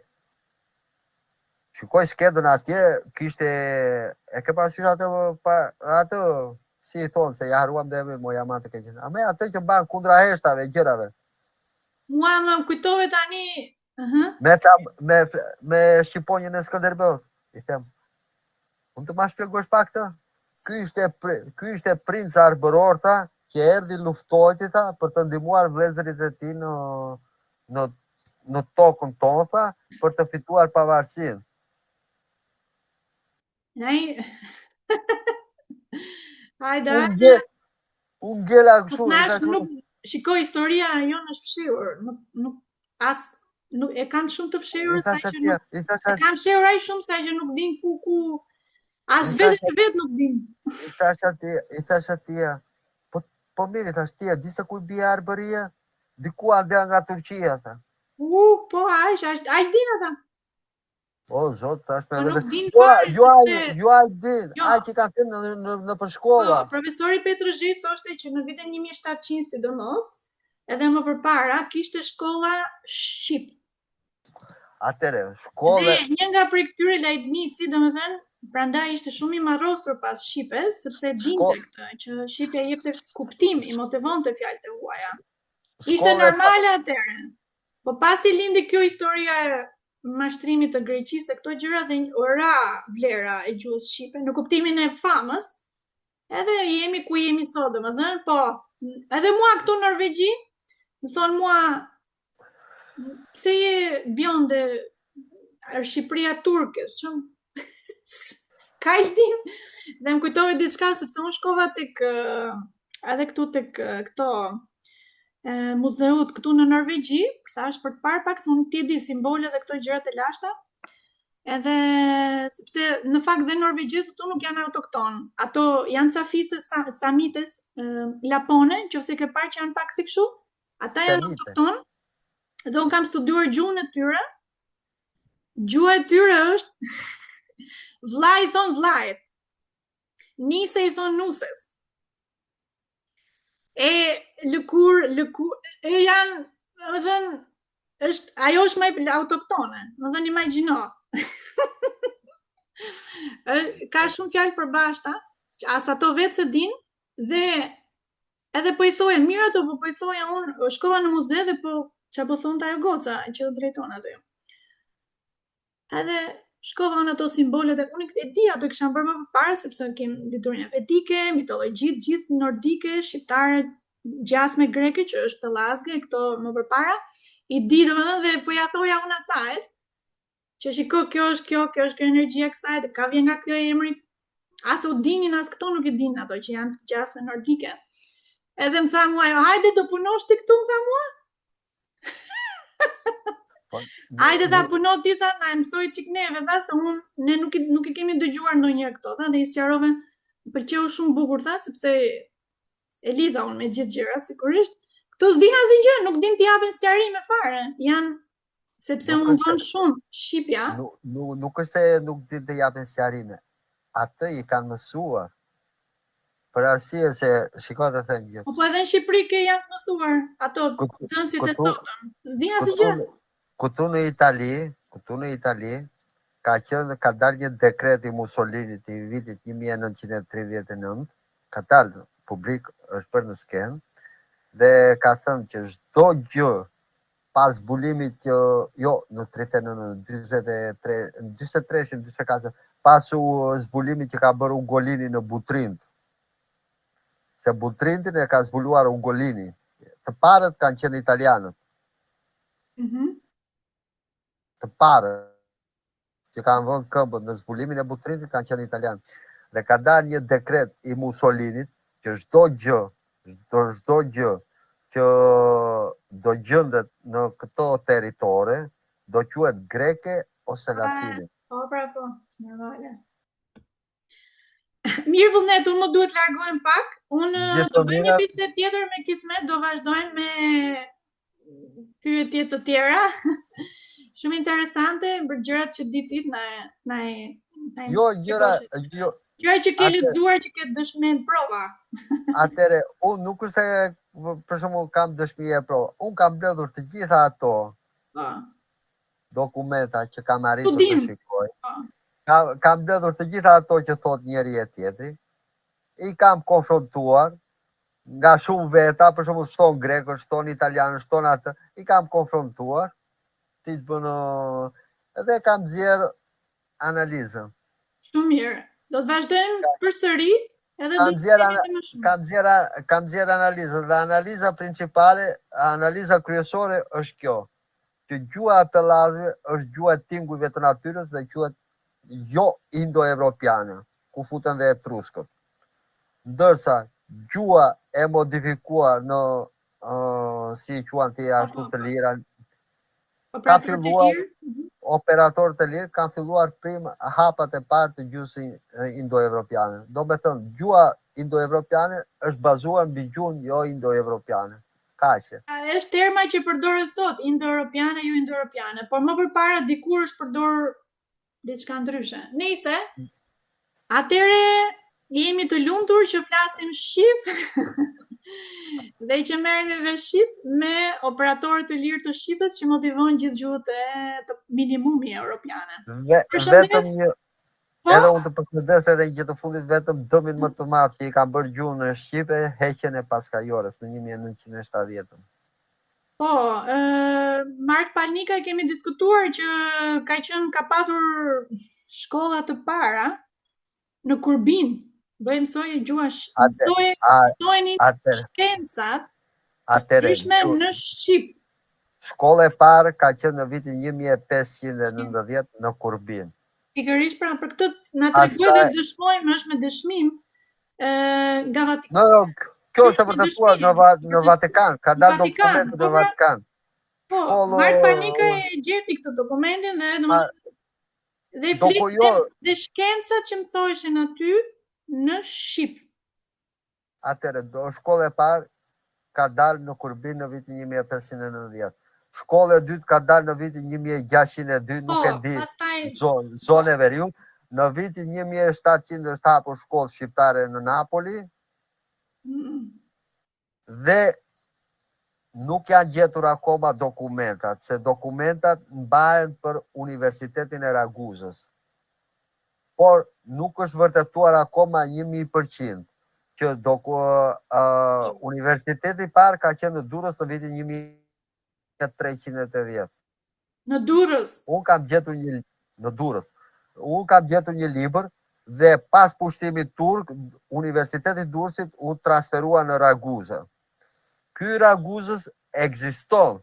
Shikoj skedën atje, kishte e ke parasysh atë si i thon se ja haruam dhe emrin, moja ma të keqen. Ame atë që mban kundra heshtave, gjërave. Mua më kujtove tani, me shqiponjën e Skënderbeut, i them. Unë të ma shpjegosh pak të? Ky ishte princ Arbërorta që erdhi luftojtita për të ndihmuar vëllezërit e tij në tokën tonë për të fituar pavarësinë. Hajde. Unë gjela kështu. Shikoj, historia jonë është fshehur, nuk e kanë shumë të fshehur sa që nuk e kanë fshehur ai shumë sa që nuk din ku as vetë nuk din. I thash atje, po mirë, thash ti, di se ku bie Arbëria? Diku andja nga Turqia, tha. Po, aq din ata. O, zot, thash me vetë. Nuk din fare, jo ai din, ai që kanë thënë në përshkolla. Profesori Petrozhi thoshte që në vitin 1700 sidomos, edhe më përpara kishte shkolla shqip. Atëre, shkolla. Dhe një nga prej këtyre Leibnizi, domethënë, prandaj ishte shumë i marrosur pas shqipes, sepse dinte këtë, që shqipja jepte kuptim, i motivonte fjalët e huaja. Ishte normale atëre. Po pasi lindi kjo historia e mashtrimit të Greqisë, këto gjëra dhe ora vlera e gjuhës shqipe në kuptimin e famës, edhe jemi ku jemi sot, domethënë, po, edhe mua këtu në Norvegji, më thonë mua, pse je bjonde Shqipëria turke, shumë ka din, dhe më kujtove diçka, sepse unë shkova edhe këtu tek këto muzeut këtu në Norvegji, për thash, për të parë pak se unë ti di simbole dhe këto gjërat e lashta, edhe sepse në fakt dhe norvegjisët këtu nuk janë autokton. Ato janë ca fisë samites lapone, nëse ke parë që janë pak si kështu, ata janë autokton. Dhe unë kam studiuar gjuhën e tyre. Gjuha e tyre është vllai i thon vllait. Nise i thon nuses. E lëkur, e janë, më thënë, ajo është më autoktone, më thënë imagjino. Ka shumë fjalë përbashkëta, që as ato vetë se din, dhe edhe po i thoje, mirë ato, po i thoje unë, shkova në muze dhe po, që po thonë të ajo goca, që do drejton ato jo. Edhe shkova në ato simbolet, unë e di ato kisha bërë më përpara, sepse kem diturin vedike, mitologjit, gjithë nordike, shqiptare, gjasme greke, që është Pelazge, këto më përpara, i di domethënë dhe po ja thoja unë asaj, që shiko kjo është energjia kësaj, dhe ka vjen nga kjo emri, as u dinin, as këto nuk i din ato që janë gjasme nordike. Edhe më tha mua, hajde do punosh ti këtu, më tha mua. Hajde ta puno ti, tha, na mësoj çik neve, tha, se ne nuk i kemi dëgjuar ndonjëherë këto, tha, dhe i sqarove, më pëlqeu shumë bukur, tha, sepse e lidha unë me gjithë gjërat, sigurisht. Këto s'din asgjë, nuk din t'i japin sqarime fare. Janë sepse mungon shumë shqipja. Nuk është se nuk din të japin sqarime. Atë i kanë mësuar. Për arsye se shikoj të them gjë. Po edhe në Shqipëri që janë të mësuar ato nxënësit e sotëm. S'din asgjë. Këtu në Itali, ka dalë një dekret i Mussolinit i vitit 1939, ka dalë publik, është për në skenë, dhe ka thënë që çdo gjë pas zbulimit që, jo, në 39, në 43, pas zbulimit që ka bërë Ugolini në Butrind, se Butrindin e ka zbuluar Ugolini, të parët kanë qenë italianët. Të parë që kanë vënë këmbën në zbulimin e Butrindit kanë qenë italianë. Dhe ka dalë një dekret i Mussolinit që çdo gjë që do gjendet në këto territore do quhet greke ose latine. Po, normale. Mirë vullnet, unë më duhet largohem pak. Unë do bëjmë një bisedë tjetër me Kismet, do vazhdojmë me pyetje të tjera. Shumë interesante për gjërat që ditit gjëra që ke lexuar, që ke dëshmi e prova. Atëre, unë nuk është se për shembull kam dëshmi e prova. Unë kam mbledhur të gjitha ato dokumenta që kam arritur të shikoj. Kam mbledhur të gjitha ato që thot njëri e tjetri. I kam konfrontuar nga shumë veta, për shembull shton grekë, shton italianë, shton atë, i kam konfrontuar. Edhe kam zjerë analizën. Shumë mirë. Do të vazhdojmë përsëri, edhe do të kemi më shumë. Kam zjerë analizën, dhe analiza principale, analiza kryesore është kjo, që gjua e Pelazge është gjua e tingujve të natyrës dhe quhet jo indo-evropiane, ku futen dhe etruskët. Ndërsa gjua e modifikuar në si quan ti ashtu të lira, operatorët të lirë kanë filluar prim hapat e parë të gjuhës indo-evropiane. Do me thënë, gjua indo-evropiane është bazuar mbi gjuhën jo indo-evropiane. Kaqe. Është terma që përdoret sot, indo-evropiane, jo indo-evropiane, por më përpara dikur është përdor diçka ndryshe. Nëse, atëre jemi të lumtur që flasim shqip dhe që merremi vesh shqip me operatorët të lirë të shqipës që motivojnë gjithë gjuhët e minimumi europiane. Vetëm një edhe unë të përshëndes edhe një të fundit vetëm dëmin më të madh që i kanë bërë gjuhën në shqipe heqjen e paskajores në 1970. Po, Mark Palnika kemi diskutuar që ka patur shkolla të para në Kurbin. Bëjmë mësojë gjuha mësojnë shkencat ndryshme në Shqip. Shkolla e parë ka qenë në vitin 1590 në Kurbin. Pikërisht pra për këtë na tregoj dhe dëshmojmë, është me dëshmim nga Vatikani. Kjo është e vërtetuar në Vatikan, ka dalë dokumente në Vatikan. Po, Mart Panika e gjeti këtë dokumentin dhe dhe flitet dhe shkencat që mësoheshin aty në Shqip. Atëre, shkolla e parë ka dalë në Kurbin në vitin 1590. Shkolla e dytë ka dalë në vitin 1602, nuk e di zonë e veriut. Në vitin 1700 është hapur shkollë shqiptare në Napoli dhe nuk janë gjetur akoma dokumentat, se dokumentat mbahen për Universitetin e Raguzës. Por nuk është vërtetuar akoma 1000% që Universiteti parë ka qenë në Durrës në vitin 1380. Në Durrës? Unë kam gjetur në Durrës. Unë kam gjetur një libër dhe pas pushtimit turk, Universiteti Durrësit u transferua në Raguzë. Ky Raguzës ekziston.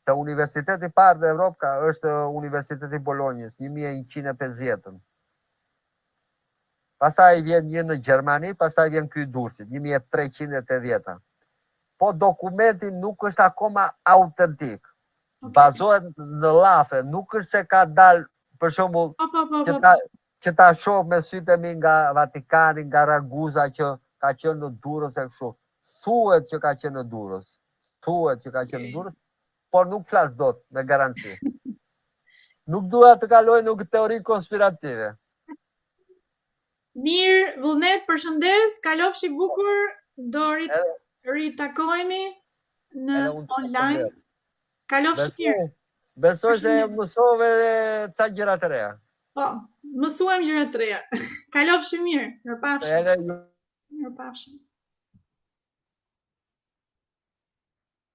Te Universiteti parë në Evropë është Universiteti Bolonjës, 1150. Pastaj vjen një në Gjermani, pastaj vjen ky Durrësit, 1380. Po dokumenti nuk është akoma autentik. Bazohet në llafe, nuk është se ka dalë për shembull që ta shoh me sytë mi nga Vatikani, nga Raguza që ka qenë në Durrës e kështu. Thuhet që ka qenë në Durrës. Thuhet që ka qenë në Durrës, por nuk flas dot me garanci. Nuk dua të kaloj në teori konspirative. Mirë, Vullnet, përshëndes, kalofshi bukur, do ritakohemi në online. Kalofshi mirë. Besoj se mësove ca gjëra të reja. Po, mësuem gjëra të reja. Kalofshi mirë, mirëpafshim. Mirëpafshim.